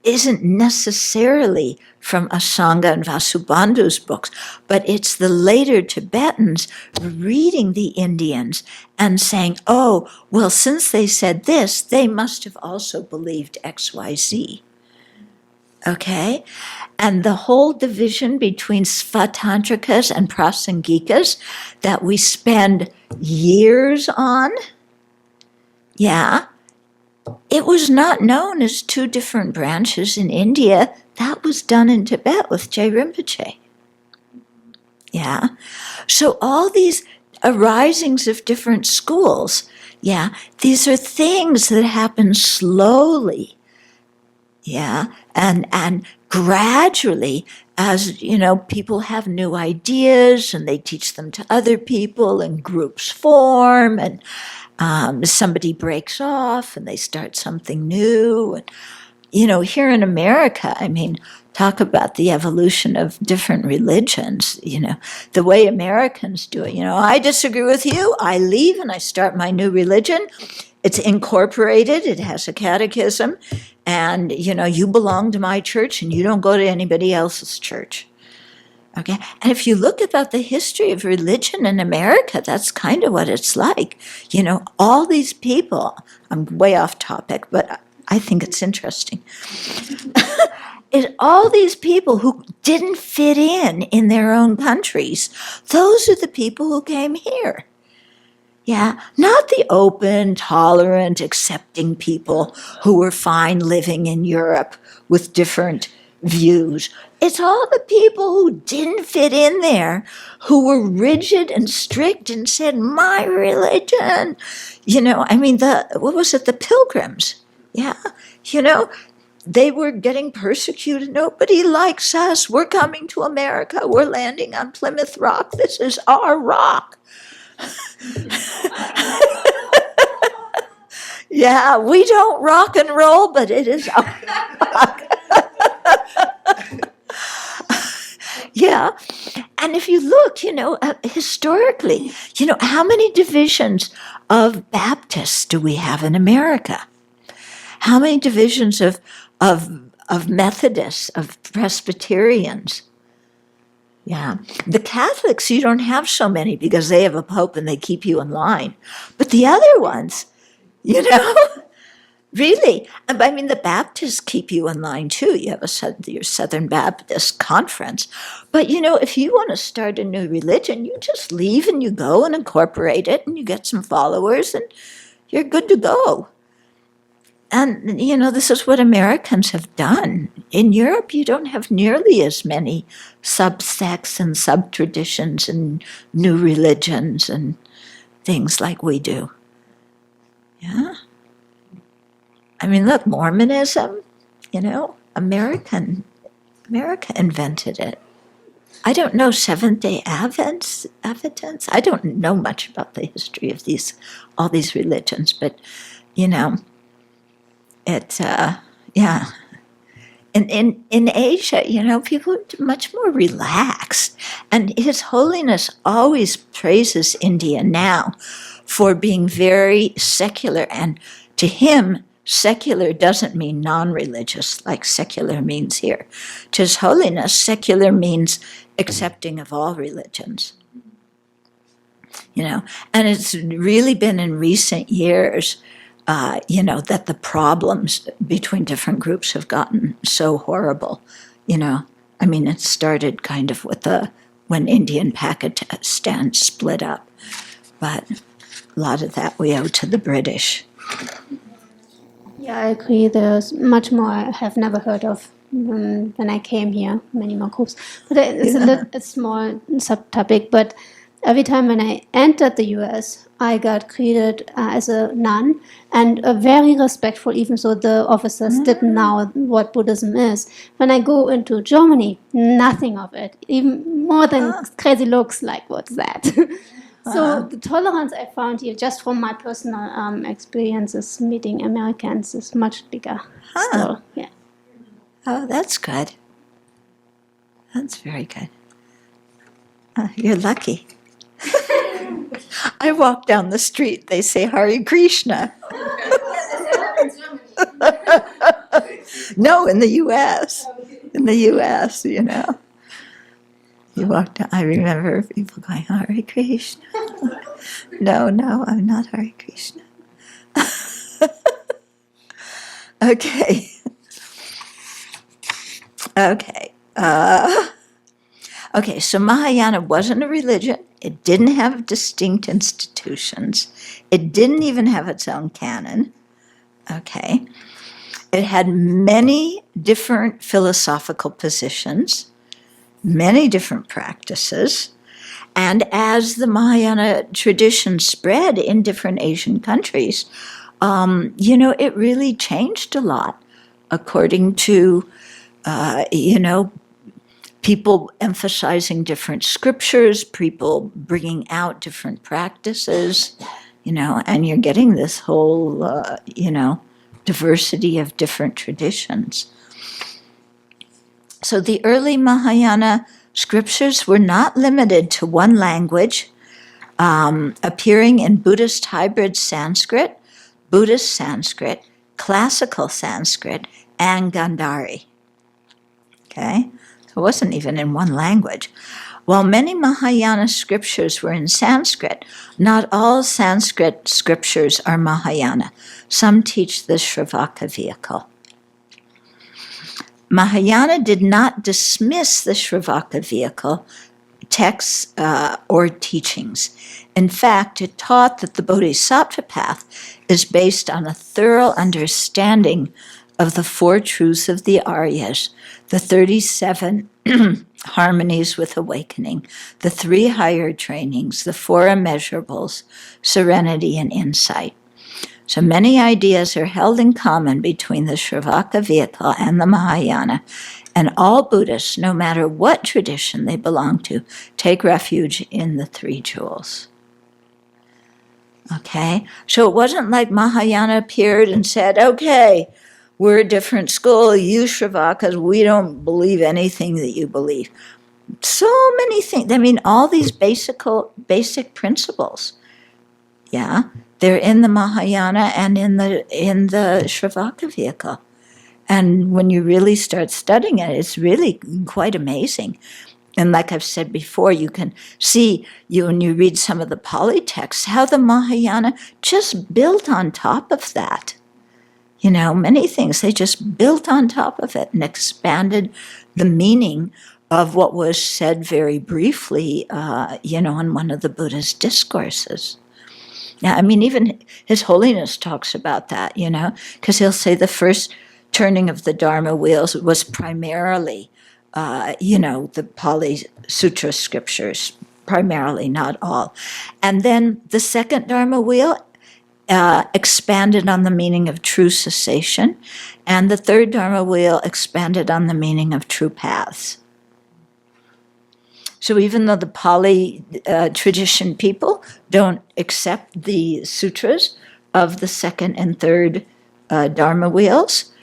isn't necessarily from Asanga and Vasubandhu's books, but it's the later Tibetans reading the Indians and saying, oh, well, since they said this, they must have also believed XYZ. Okay? And the whole division between Svatantrikas and Prasangikas that we spend years on, yeah, it was not known as two different branches in India. That was done in Tibet with Je Rinpoche. Yeah. So all these arisings of different schools, yeah, these are things that happen slowly. Yeah. And gradually, as, you know, people have new ideas and they teach them to other people and groups form and somebody breaks off and they start something new. And, here in America, I mean, talk about the evolution of different religions, the way Americans do it. I disagree with you, I leave and I start my new religion. It's incorporated, it has a catechism, and, you belong to my church and you don't go to anybody else's church. Okay, and if you look about the history of religion in America, that's kind of what it's like. All these people, I'm way off topic, but I think it's interesting. All these people who didn't fit in their own countries, those are the people who came here. Yeah, not the open, tolerant, accepting people who were fine living in Europe with different views. It's all the people who didn't fit in there, who were rigid and strict and said, my religion. What was it, the Pilgrims? Yeah, they were getting persecuted. Nobody likes us. We're coming to America. We're landing on Plymouth Rock. This is our rock. Yeah, we don't rock and roll, but it is our rock. Yeah, and if you look, historically, how many divisions of Baptists do we have in America? How many divisions of Methodists, of Presbyterians? Yeah, the Catholics, you don't have so many because they have a pope and they keep you in line. But the other ones, really, the Baptists keep you in line too. You have your Southern Baptist Conference. But, if you want to start a new religion, you just leave and you go and incorporate it and you get some followers and you're good to go. And, this is what Americans have done. In Europe, you don't have nearly as many sub-sects and sub-traditions and new religions and things like we do. Yeah? Look, Mormonism, America invented it. I don't know Seventh-day Adventists. I don't know much about the history of all these religions, but, it's, yeah. In Asia, people are much more relaxed. And His Holiness always praises India now for being very secular. And to him, secular doesn't mean non-religious, like secular means here. To His Holiness, secular means accepting of all religions. And it's really been in recent years that the problems between different groups have gotten so horrible, it started kind of with when India and Pakistan split up, but a lot of that we owe to the British. Yeah, I agree. There's much more I have never heard of when I came here, many more groups. But it's a small subtopic, but every time when I entered the US, I got greeted as a nun and very respectful, even though the officers didn't know what Buddhism is. When I go into Germany, nothing of it, even more than crazy looks like, what's that? So the tolerance I found here, just from my personal experiences meeting Americans, is much bigger still. Yeah. Oh, that's good. That's very good. You're lucky. I walk down the street, they say Hare Krishna. No, in the U.S. In the U.S., You walk down, I remember people going, Hare Krishna. No, I'm not Hare Krishna. Okay. Okay, so Mahayana wasn't a religion. It didn't have distinct institutions. It didn't even have its own canon. Okay. It had many different philosophical positions, many different practices. And as the Mahayana tradition spread in different Asian countries, it really changed a lot according to, people emphasizing different scriptures, people bringing out different practices, and you're getting this whole, diversity of different traditions. So the early Mahayana scriptures were not limited to one language, appearing in Buddhist hybrid Sanskrit, Buddhist Sanskrit, classical Sanskrit, and Gandhari. Okay? So it wasn't even in one language. While many Mahayana scriptures were in Sanskrit, not all Sanskrit scriptures are Mahayana. Some teach the Sravaka vehicle. Mahayana did not dismiss the Sravaka vehicle texts or teachings. In fact, it taught that the Bodhisattva path is based on a thorough understanding of the four truths of the Aryas, the 37 harmonies with awakening, the three higher trainings, the four immeasurables, serenity, and insight. So many ideas are held in common between the Sravaka vehicle and the Mahayana, and all Buddhists, no matter what tradition they belong to, take refuge in the three jewels. Okay? So it wasn't like Mahayana appeared and said, okay, we're a different school, you Shravakas, we don't believe anything that you believe. So many things, I mean, all these basic principles, yeah, they're in the Mahayana and in the Sravaka vehicle. And when you really start studying it, it's really quite amazing. And like I've said before, you can see, when you read some of the Pali texts, how the Mahayana just built on top of that. You know, many things, they just built on top of it and expanded the meaning of what was said very briefly, in one of the Buddhist discourses. Now, I mean, even His Holiness talks about that, because he'll say the first turning of the Dharma wheels was primarily, the Pali Sutra scriptures, primarily, not all. And then the second Dharma wheel expanded on the meaning of true cessation, and the third Dharma wheel expanded on the meaning of true paths. So even though the Pali tradition people don't accept the sutras of the second and third Dharma wheels,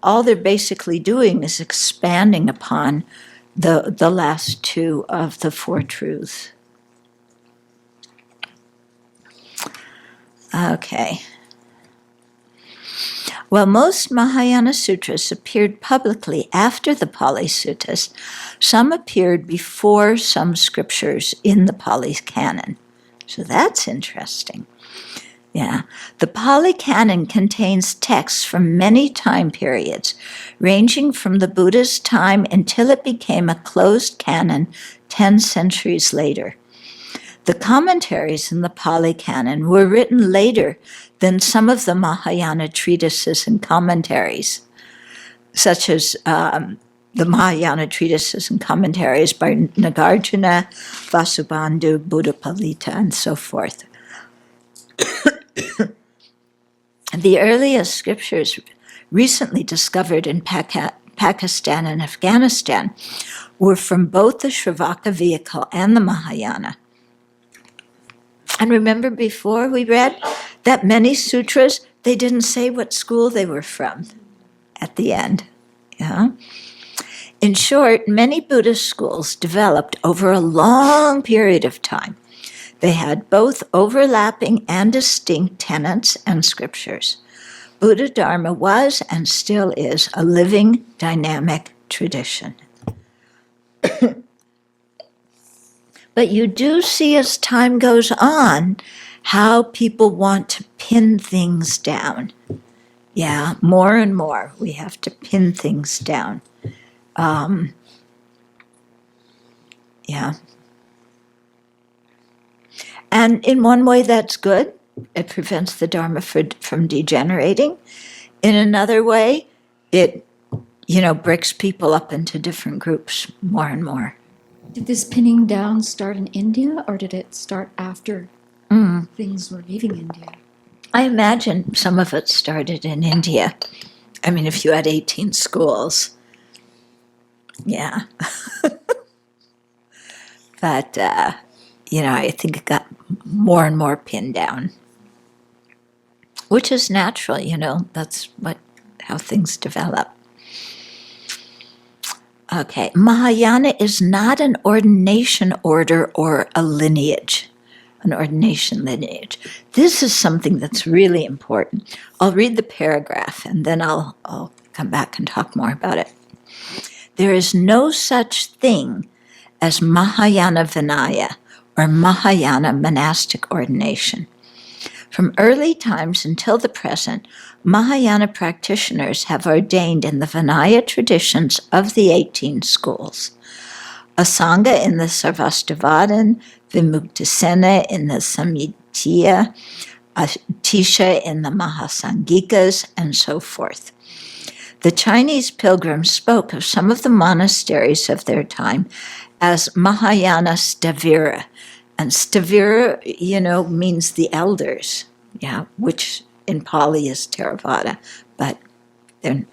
all they're basically doing is expanding upon the last two of the four truths. Okay. While most Mahayana sutras appeared publicly after the Pali Suttas, some appeared before some scriptures in the Pali Canon. So that's interesting. Yeah. The Pali Canon contains texts from many time periods, ranging from the Buddha's time until it became a closed canon 10 centuries later. The commentaries in the Pali Canon were written later than some of the Mahayana treatises and commentaries, such as the Mahayana treatises and commentaries by Nagarjuna, Vasubandhu, Buddhapalita, and so forth. The earliest scriptures recently discovered in Pakistan and Afghanistan were from both the Sravaka vehicle and the Mahayana. And remember before we read that many sutras, they didn't say what school they were from at the end. Yeah. In short, many Buddhist schools developed over a long period of time. They had both overlapping and distinct tenets and scriptures. Buddha Dharma was and still is a living, dynamic tradition. But you do see as time goes on how people want to pin things down. Yeah, more and more we have to pin things down. Yeah. And in one way that's good. It prevents the Dharma from degenerating. In another way, it, breaks people up into different groups more and more. Did this pinning down start in India, or did it start after things were leaving India? I imagine some of it started in India. I mean, if you had 18 schools, yeah. But, I think it got more and more pinned down. which is natural, that's how things develop. Okay, Mahayana is not an ordination order or a lineage, an ordination lineage. This is something that's really important. I'll read the paragraph and then I'll come back and talk more about it. There is no such thing as Mahayana Vinaya or Mahayana monastic ordination. From early times until the present, Mahayana practitioners have ordained in the Vinaya traditions of the 18 schools. Asanga in the Sarvastivadin, Vimuktasena in the Samyitiya, Atisha in the Mahasangikas, and so forth. The Chinese pilgrims spoke of some of the monasteries of their time as Mahayana Stavira. And Stavira, means the elders, which in Pali is Theravada, but they're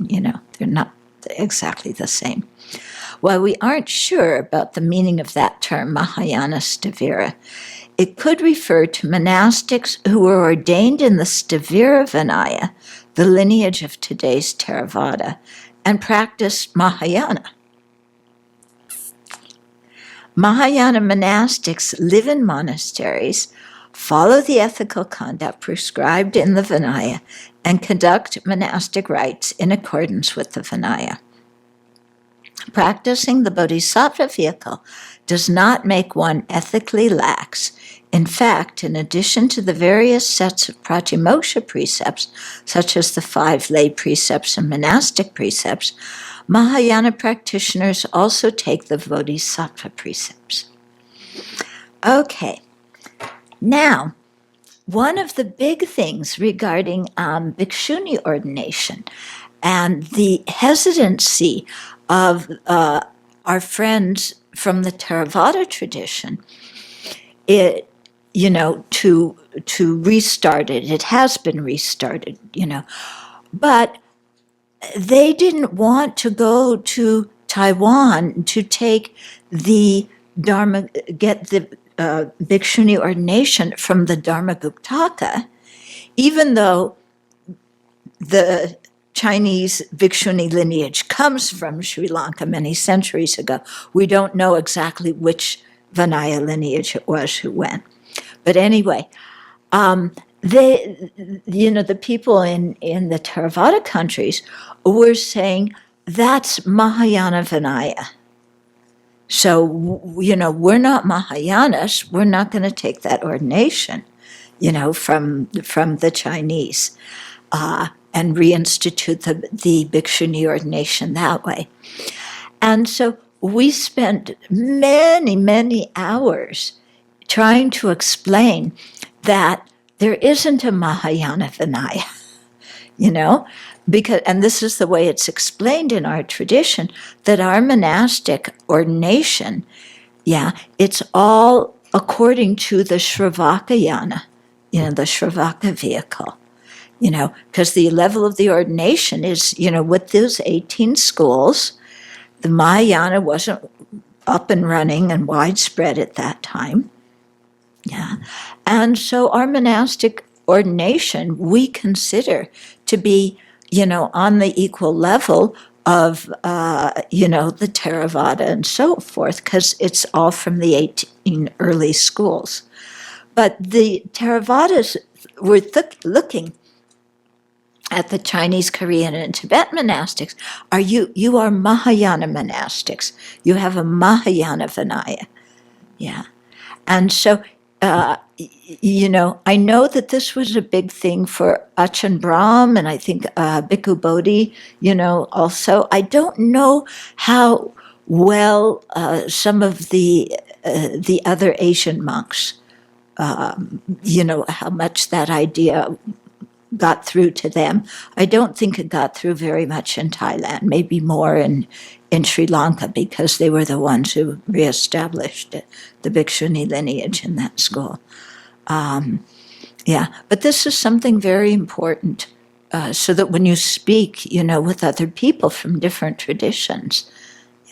not exactly the same. While we aren't sure about the meaning of that term, Mahayana Stavira, it could refer to monastics who were ordained in the Stavira Vinaya, the lineage of today's Theravada, and practiced Mahayana. Mahayana monastics live in monasteries, follow the ethical conduct prescribed in the Vinaya, and conduct monastic rites in accordance with the Vinaya. Practicing the Bodhisattva vehicle does not make one ethically lax. In fact, in addition to the various sets of Pratimoksha precepts, such as the 5 lay precepts and monastic precepts, Mahayana practitioners also take the Bodhisattva precepts. Okay, now, one of the big things regarding bhikshuni ordination and the hesitancy of our friends from the Theravada tradition, to restart it. It has been restarted, but they didn't want to go to Taiwan to take the Dharma, get the bhikshuni ordination from the Dharmaguptaka, even though the Chinese bhikshuni lineage comes from Sri Lanka many centuries ago. We don't know exactly which Vinaya lineage it was who went. But anyway, the people in the Theravada countries were saying that's Mahayana Vinaya. So, we're not Mahayanas. We're not going to take that ordination, from the Chinese and reinstitute the bhikshuni ordination that way. And so we spent many, many hours trying to explain that there isn't a Mahayana Vinaya, because, and this is the way it's explained in our tradition, that our monastic ordination, it's all according to the Shravakayana, the Shravaka vehicle, because the level of the ordination is, with those 18 schools, the Mahayana wasn't up and running and widespread at that time. And so our monastic ordination we consider to be, on the equal level of, the Theravada and so forth, because it's all from the 18 early schools. But the Theravadas were looking at the Chinese, Korean, and Tibet monastics. You are Mahayana monastics. You have a Mahayana Vinaya. And so, I know that this was a big thing for Achan Brahm, and I think Bhikkhu Bodhi, also. I don't know how well some of the other Asian monks, how much that idea got through to them. I don't think it got through very much in Thailand, maybe more in Sri Lanka, because they were the ones who reestablished the bhikshuni lineage in that school. But this is something very important, so that when you speak, with other people from different traditions,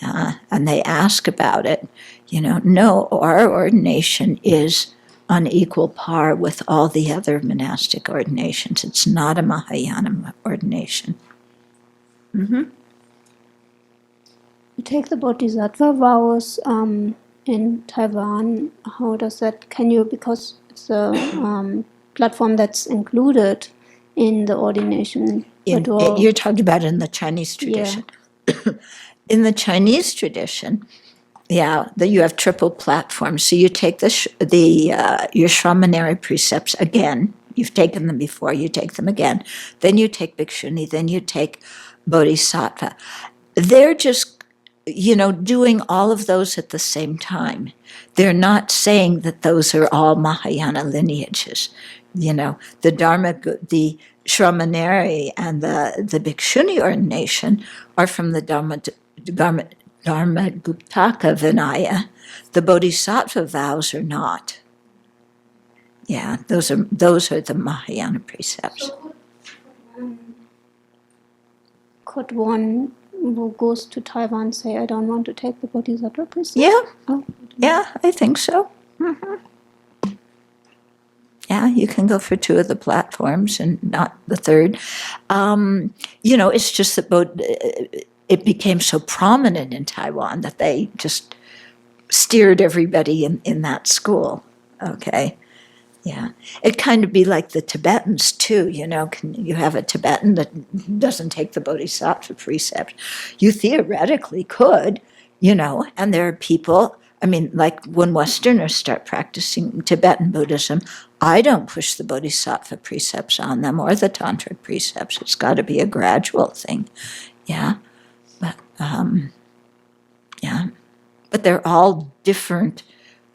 and they ask about it, no, our ordination is on equal par with all the other monastic ordinations. It's not a Mahayana ordination. Mm-hmm. You take the Bodhisattva vows in Taiwan. How does that? Can you, because it's a platform that's included in the ordination. You're talking about in the Chinese tradition. Yeah. In the Chinese tradition, you have triple platforms. So you take your Shramaneri precepts again. You've taken them before. You take them again. Then you take Bhikshuni. Then you take Bodhisattva. They're just, doing all of those at the same time. They're not saying that those are all Mahayana lineages. The Dharma, the Shramaneri and the Bhikshuni ordination are from the Dharma-guptaka Vinaya. The Bodhisattva vows are not. Yeah, those are the Mahayana precepts. Could one who goes to Taiwan say, I don't want to take the Bodhisattva precept? Yeah, Oh, yeah, I think so. Mm-hmm. Yeah, you can go for two of the platforms and not the third. It's just that it became so prominent in Taiwan that they just steered everybody in that school. Okay. Yeah. It kind of be like the Tibetans too, you have a Tibetan that doesn't take the Bodhisattva precept. You theoretically could, and there are people, like when Westerners start practicing Tibetan Buddhism, I don't push the Bodhisattva precepts on them or the Tantric precepts. It's got to be a gradual thing. Yeah. But, But they're all different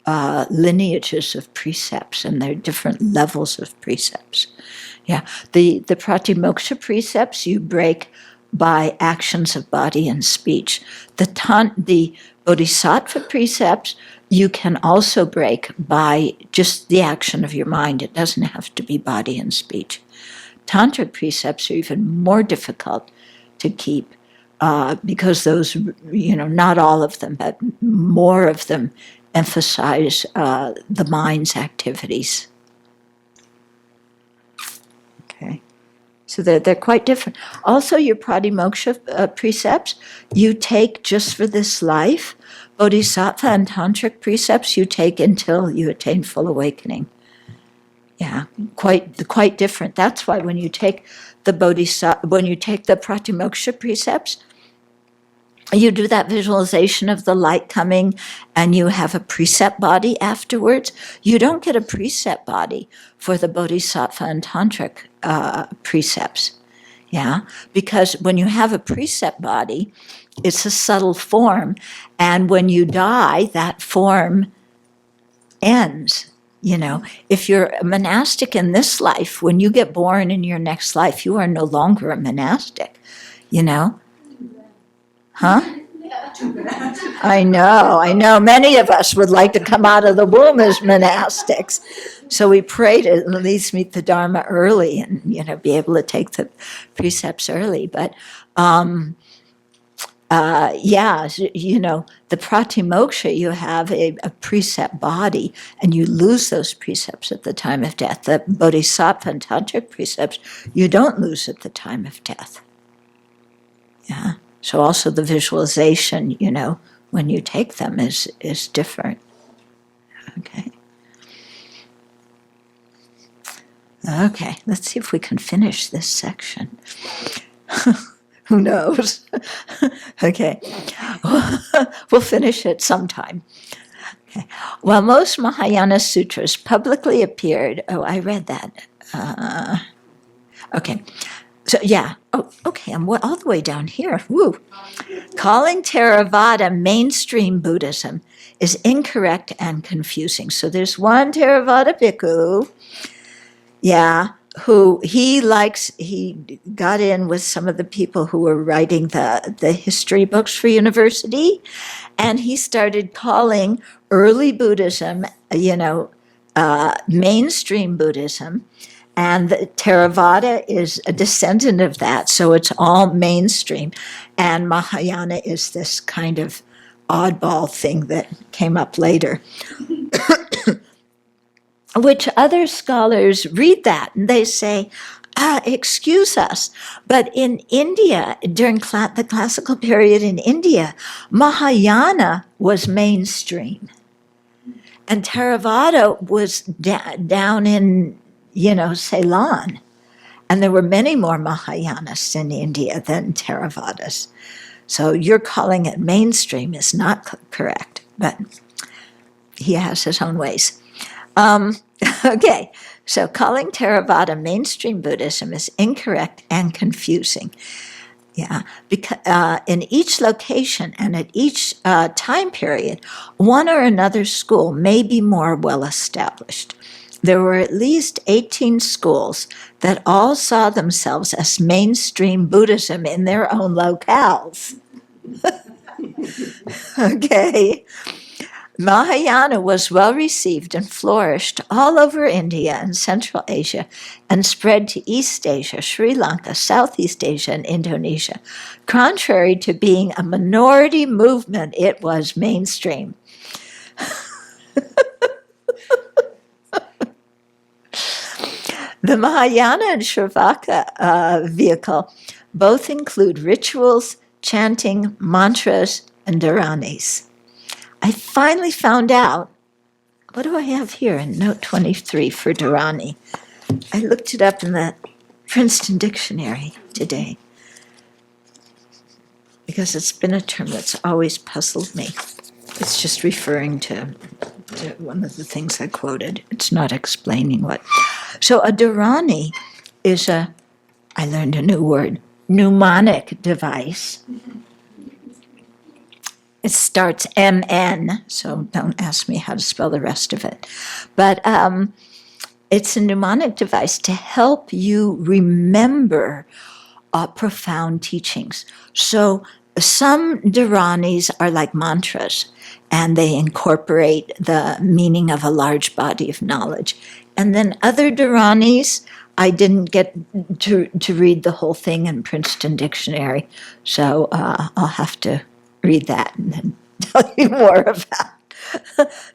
lineages of precepts, and they're different levels of precepts. Yeah. The Pratimoksha precepts you break by actions of body and speech. The Bodhisattva precepts you can also break by just the action of your mind. It doesn't have to be body and speech. Tantric precepts are even more difficult to keep because those, not all of them, but more of them emphasize the mind's activities. Okay. So they're quite different. Also, your Pratimoksha precepts, you take just for this life. Bodhisattva and Tantric precepts you take until you attain full awakening. Yeah, quite different. That's why when you take the Pratimoksha precepts, you do that visualization of the light coming, and you have a precept body afterwards. You don't get a precept body for the Bodhisattva and Tantric precepts. Yeah, because when you have a precept body, it's a subtle form, and when you die, that form ends. If you're a monastic in this life, when you get born in your next life, you are no longer a monastic. Huh? I know. Many of us would like to come out of the womb as monastics. So we pray to at least meet the Dharma early and, be able to take the precepts early. But, the Pratimoksha, you have a precept body, and you lose those precepts at the time of death. The Bodhisattva and Tantric precepts, you don't lose at the time of death. Yeah. So also the visualization, when you take them is different. Okay. Okay, let's see if we can finish this section. Who knows? Okay. We'll finish it sometime. Okay. While most Mahayana sutras publicly appeared, I read that. Okay. So, yeah. Oh, okay. I'm all the way down here. Woo. Calling Theravada mainstream Buddhism is incorrect and confusing. So there's one Theravada bhikkhu, who he got in with some of the people who were writing the history books for university, and he started calling early Buddhism, mainstream Buddhism. And the Theravada is a descendant of that, so it's all mainstream. And Mahayana is this kind of oddball thing that came up later. which other scholars read that and they say, excuse us, but in India, during the classical period in India, Mahayana was mainstream. And Theravada was down in, Ceylon. And there were many more Mahayanas in India than Theravadas. So you're calling it mainstream is not correct, but he has his own ways. Okay, so calling Theravada mainstream Buddhism is incorrect and confusing. Yeah, because in each location and at each time period, one or another school may be more well established. There were at least 18 schools that all saw themselves as mainstream Buddhism in their own locales. Okay. Mahayana was well received and flourished all over India and Central Asia and spread to East Asia, Sri Lanka, Southeast Asia, and Indonesia. Contrary to being a minority movement, it was mainstream. The Mahayana and Shravaka vehicle both include rituals, chanting, mantras, and dharanis. I finally found out, what do I have here in note 23 for dharani? I looked it up in the Princeton Dictionary today because it's been a term that's always puzzled me. It's just referring to one of the things I quoted. It's not explaining what. So a dharani is I learned a new word, mnemonic device. It starts MN, so don't ask me how to spell the rest of it. But it's a mnemonic device to help you remember profound teachings. So some dharanis are like mantras, and they incorporate the meaning of a large body of knowledge. And then other dharanis, I didn't get to read the whole thing in Princeton Dictionary, so I'll have to read that and then tell you more about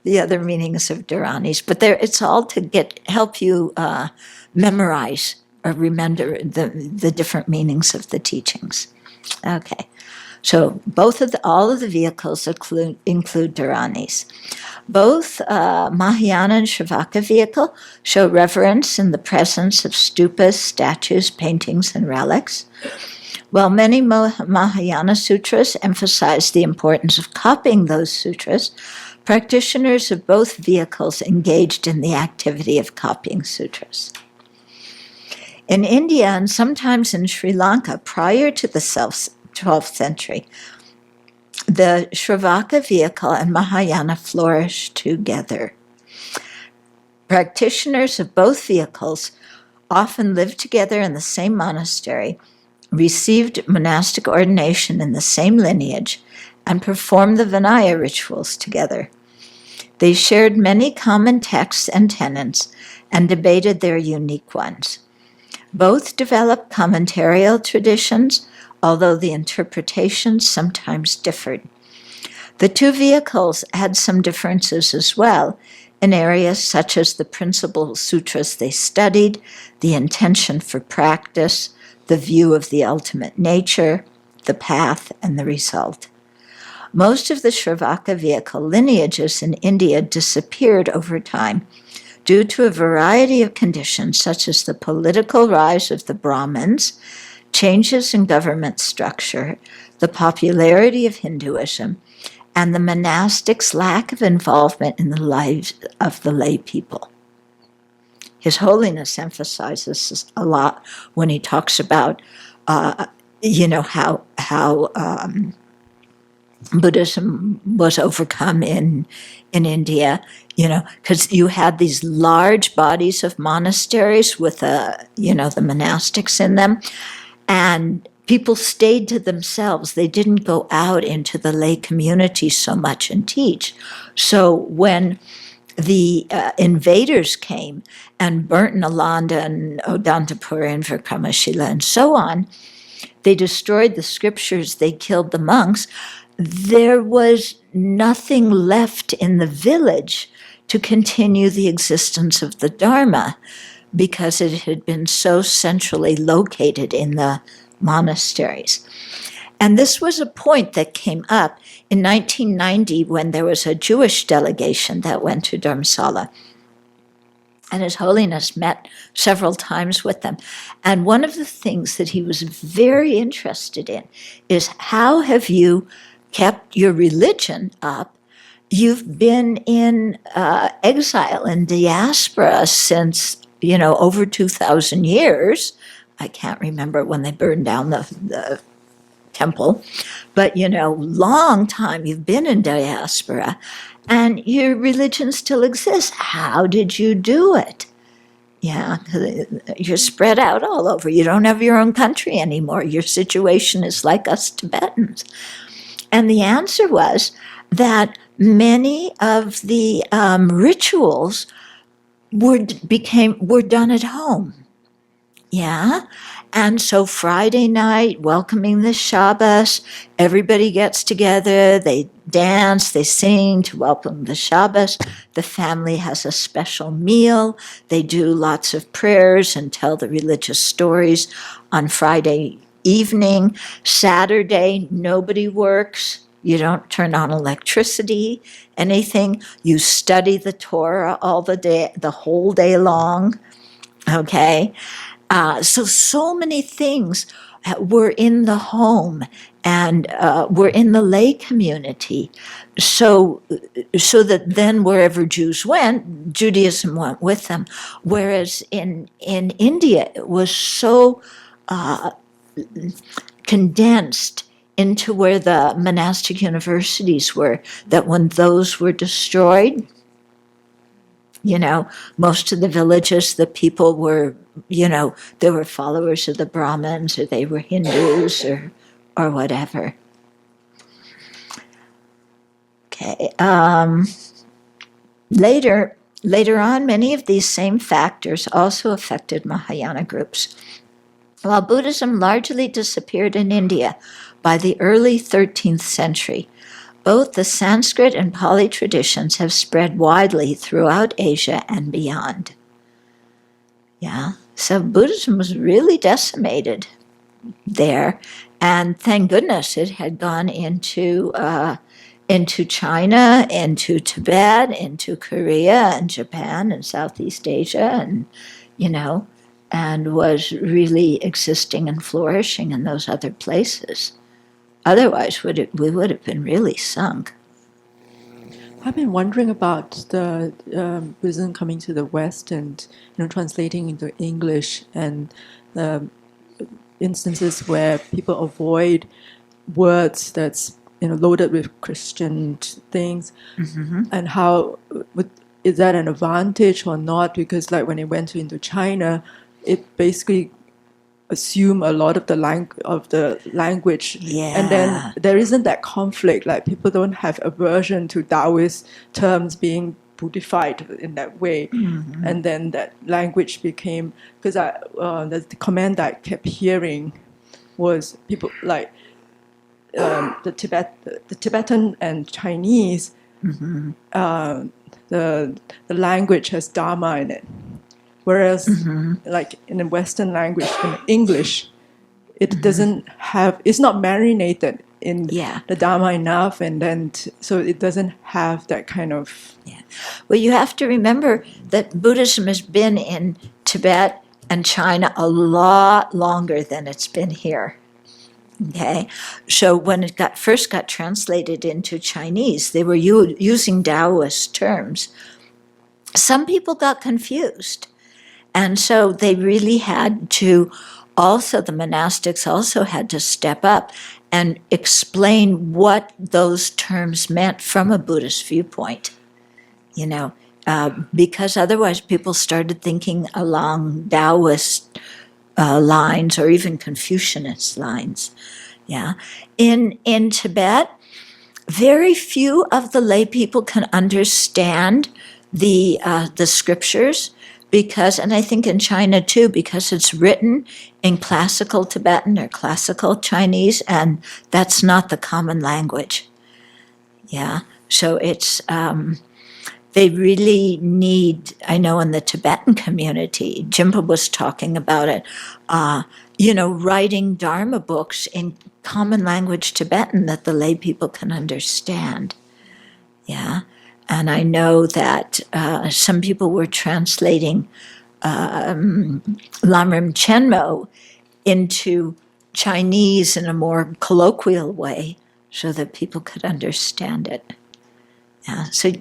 the other meanings of dharanis. But it's all to help you memorize or remember the different meanings of the teachings. Okay, so all of the vehicles include dharanis. Both Mahayana and Shravaka vehicle show reverence in the presence of stupas, statues, paintings, and relics. While many Mahayana sutras emphasize the importance of copying those sutras, practitioners of both vehicles engaged in the activity of copying sutras. In India and sometimes in Sri Lanka prior to the 12th century, the Shravaka vehicle and Mahayana flourished together. Practitioners of both vehicles often lived together in the same monastery, received monastic ordination in the same lineage, and performed the Vinaya rituals together. They shared many common texts and tenets and debated their unique ones. Both developed commentarial traditions, although the interpretations sometimes differed. The two vehicles had some differences as well in areas such as the principal sutras they studied, the intention for practice, the view of the ultimate nature, the path, and the result. Most of the Shravaka vehicle lineages in India disappeared over time due to a variety of conditions such as the political rise of the Brahmins, changes in government structure, the popularity of Hinduism, and the monastics' lack of involvement in the lives of the lay people. His Holiness emphasizes this a lot when he talks about, how Buddhism was overcome in India, because you had these large bodies of monasteries with, the monastics in them, and people stayed to themselves. They didn't go out into the lay community so much and teach. So when the invaders came and burnt Nalanda and Odantapura and Vikramashila and so on, they destroyed the scriptures, they killed the monks. There was nothing left in the village to to continue the existence of the Dharma because it had been so centrally located in the monasteries. And this was a point that came up in 1990 when there was a Jewish delegation that went to Dharamsala. And His Holiness met several times with them. And one of the things that he was very interested in is, how have you kept your religion up? You've been in exile and diaspora since, over 2,000 years. I can't remember when they burned down the temple, but, long time you've been in diaspora, and your religion still exists. How did you do it? Yeah, you're spread out all over. You don't have your own country anymore. Your situation is like us Tibetans. And the answer was that many of the rituals were done at home. Yeah. And so Friday night, welcoming the Shabbos, everybody gets together, they dance, they sing to welcome the Shabbos. The family has a special meal. They do lots of prayers and tell the religious stories on Friday evening. Saturday, nobody works. You don't turn on electricity, anything. You study the Torah all the day, the whole day long. Okay? So many things were in the home and were in the lay community. So that then wherever Jews went, Judaism went with them. Whereas in India, it was so condensed into where the monastic universities were, that when those were destroyed, most of the villages, the people were, they were followers of the Brahmins, or they were Hindus, or whatever. Okay. Later on, many of these same factors also affected Mahayana groups. While Buddhism largely disappeared in India by the early 13th century, both the Sanskrit and Pali traditions have spread widely throughout Asia and beyond. Yeah, so Buddhism was really decimated there, and thank goodness it had gone into China, into Tibet, into Korea and Japan and Southeast Asia, and was really existing and flourishing in those other places. Otherwise, we would have been really sunk. I've been wondering about the Buddhism coming to the West and translating into English, and the instances where people avoid words that's loaded with Christian things, and how is that an advantage or not? Because like when it went into China, it basically assume a lot of the language, and then there isn't that conflict. Like people don't have aversion to Taoist terms being Buddhified in that way, and then that language became, because the comment that I kept hearing was people like the Tibetan and Chinese. The language has Dharma in it. Whereas, like in the Western language, in English, it doesn't have, it's not marinated in the Dharma enough, and then so it doesn't have that kind of. Yeah. Well, you have to remember that Buddhism has been in Tibet and China a lot longer than it's been here. Okay, so when it first got translated into Chinese, they were using Taoist terms. Some people got confused. And so they really had to, the monastics also had to step up and explain what those terms meant from a Buddhist viewpoint, because otherwise people started thinking along Taoist lines or even Confucianist lines. Yeah. In Tibet, very few of the lay people can understand the scriptures, because, and I think in China too, because it's written in classical Tibetan or classical Chinese, and that's not the common language. Yeah, so it's they really need, I know in the Tibetan community, Jimpa was talking about it, writing Dharma books in common language Tibetan that the lay people can understand. Yeah. And I know that some people were translating Lamrim Chenmo into Chinese in a more colloquial way so that people could understand it. Yeah, so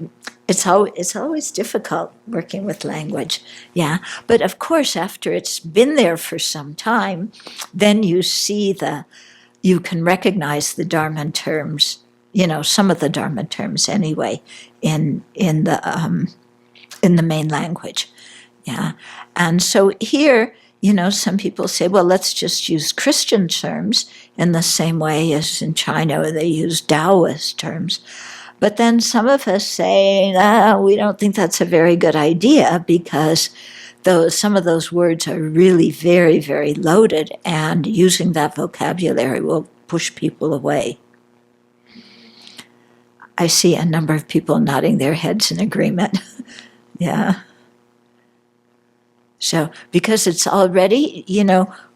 it's always difficult working with language. Yeah, but of course, after it's been there for some time, then you can recognize the Dharma terms. Some of the Dharma terms anyway in the main language. Yeah, and so here, some people say, well, let's just use Christian terms in the same way as in China where they use Taoist terms. But then some of us say, we don't think that's a very good idea because some of those words are really very, very loaded, and using that vocabulary will push people away. I see a number of people nodding their heads in agreement. Yeah. So, because it's already,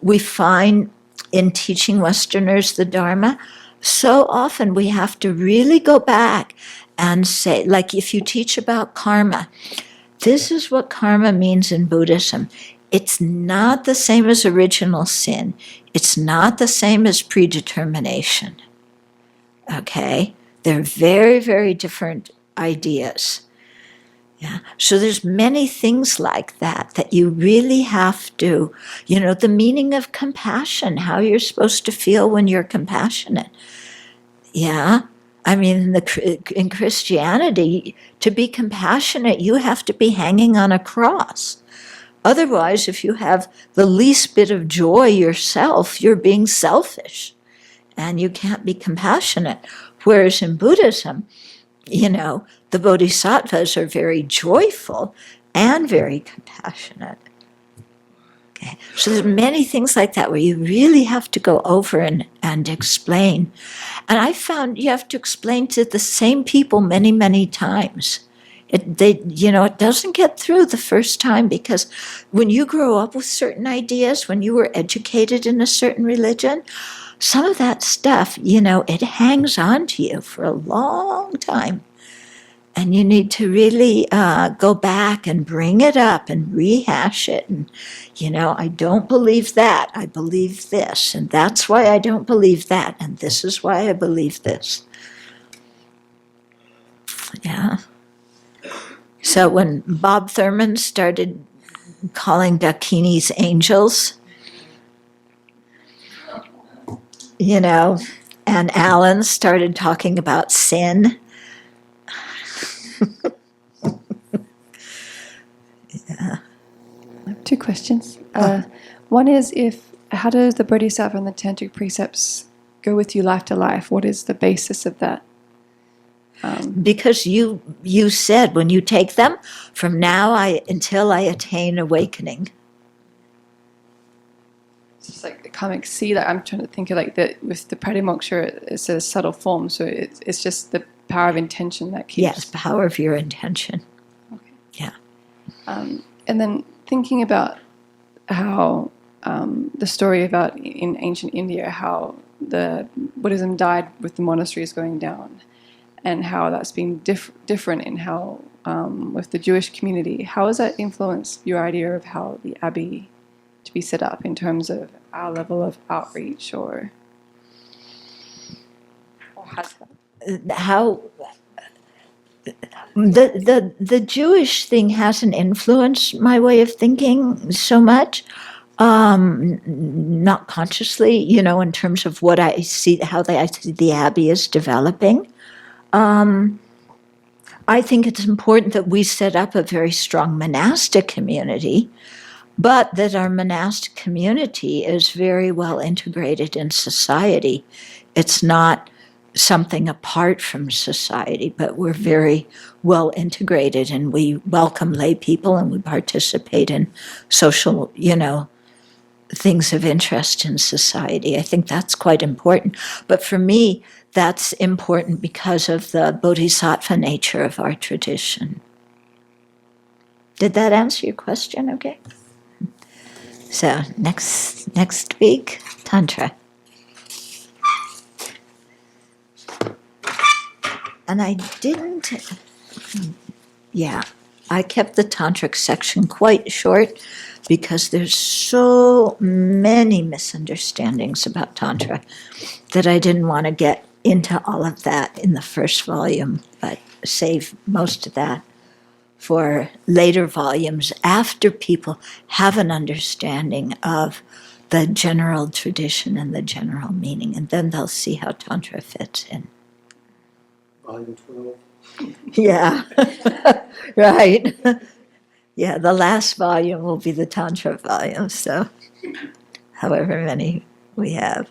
we find in teaching Westerners the Dharma, so often we have to really go back and say, like if you teach about karma, this is what karma means in Buddhism. It's not the same as original sin. It's not the same as predetermination. Okay? They're very, very different ideas. Yeah. So there's many things like that you really have to, the meaning of compassion, how you're supposed to feel when you're compassionate. Yeah. I mean, in Christianity, to be compassionate, you have to be hanging on a cross. Otherwise, if you have the least bit of joy yourself, you're being selfish and you can't be compassionate. Whereas in Buddhism, the bodhisattvas are very joyful and very compassionate. Okay. So there's many things like that where you really have to go over and explain. And I found you have to explain to the same people many, many times. It doesn't get through the first time because when you grow up with certain ideas, when you were educated in a certain religion, some of that stuff, it hangs on to you for a long time. And you need to really go back and bring it up and rehash it. And, I don't believe that. I believe this. And that's why I don't believe that. And this is why I believe this. Yeah. So when Bob Thurman started calling Dakinis angels, and Alan started talking about sin. Yeah. I have two questions. One is how does the Bodhisattva and the Tantric precepts go with you life to life? What is the basis of that? Because you said when you take them, from now until I attain awakening. It's just like I can't see that. I'm trying to think of like that with the Pratimoksha, it's a subtle form, so it's just the power of intention that keeps. Yes, power of your intention. Okay. Yeah. And then thinking about how the story about in ancient India, how the Buddhism died with the monasteries going down, and how that's been different in how with the Jewish community. How has that influenced your idea of how the Abbey to be set up in terms of our level of outreach, or has that? How the Jewish thing hasn't influenced my way of thinking so much, not consciously, in terms of what I see, how I see the Abbey is developing. I think it's important that we set up a very strong monastic community, but that our monastic community is very well integrated in society. It's not something apart from society, but we're very well integrated, and we welcome lay people and we participate in social, things of interest in society. I think that's quite important. But for me, that's important because of the bodhisattva nature of our tradition. Did that answer your question? Okay. So next week, Tantra. And I didn't, I kept the tantric section quite short because there's so many misunderstandings about Tantra that I didn't want to get into all of that in the first volume, but save most of that for later volumes after people have an understanding of the general tradition and the general meaning, and then they'll see how Tantra fits in. Volume 12. Yeah, right. Yeah, the last volume will be the Tantra volume, so however many we have.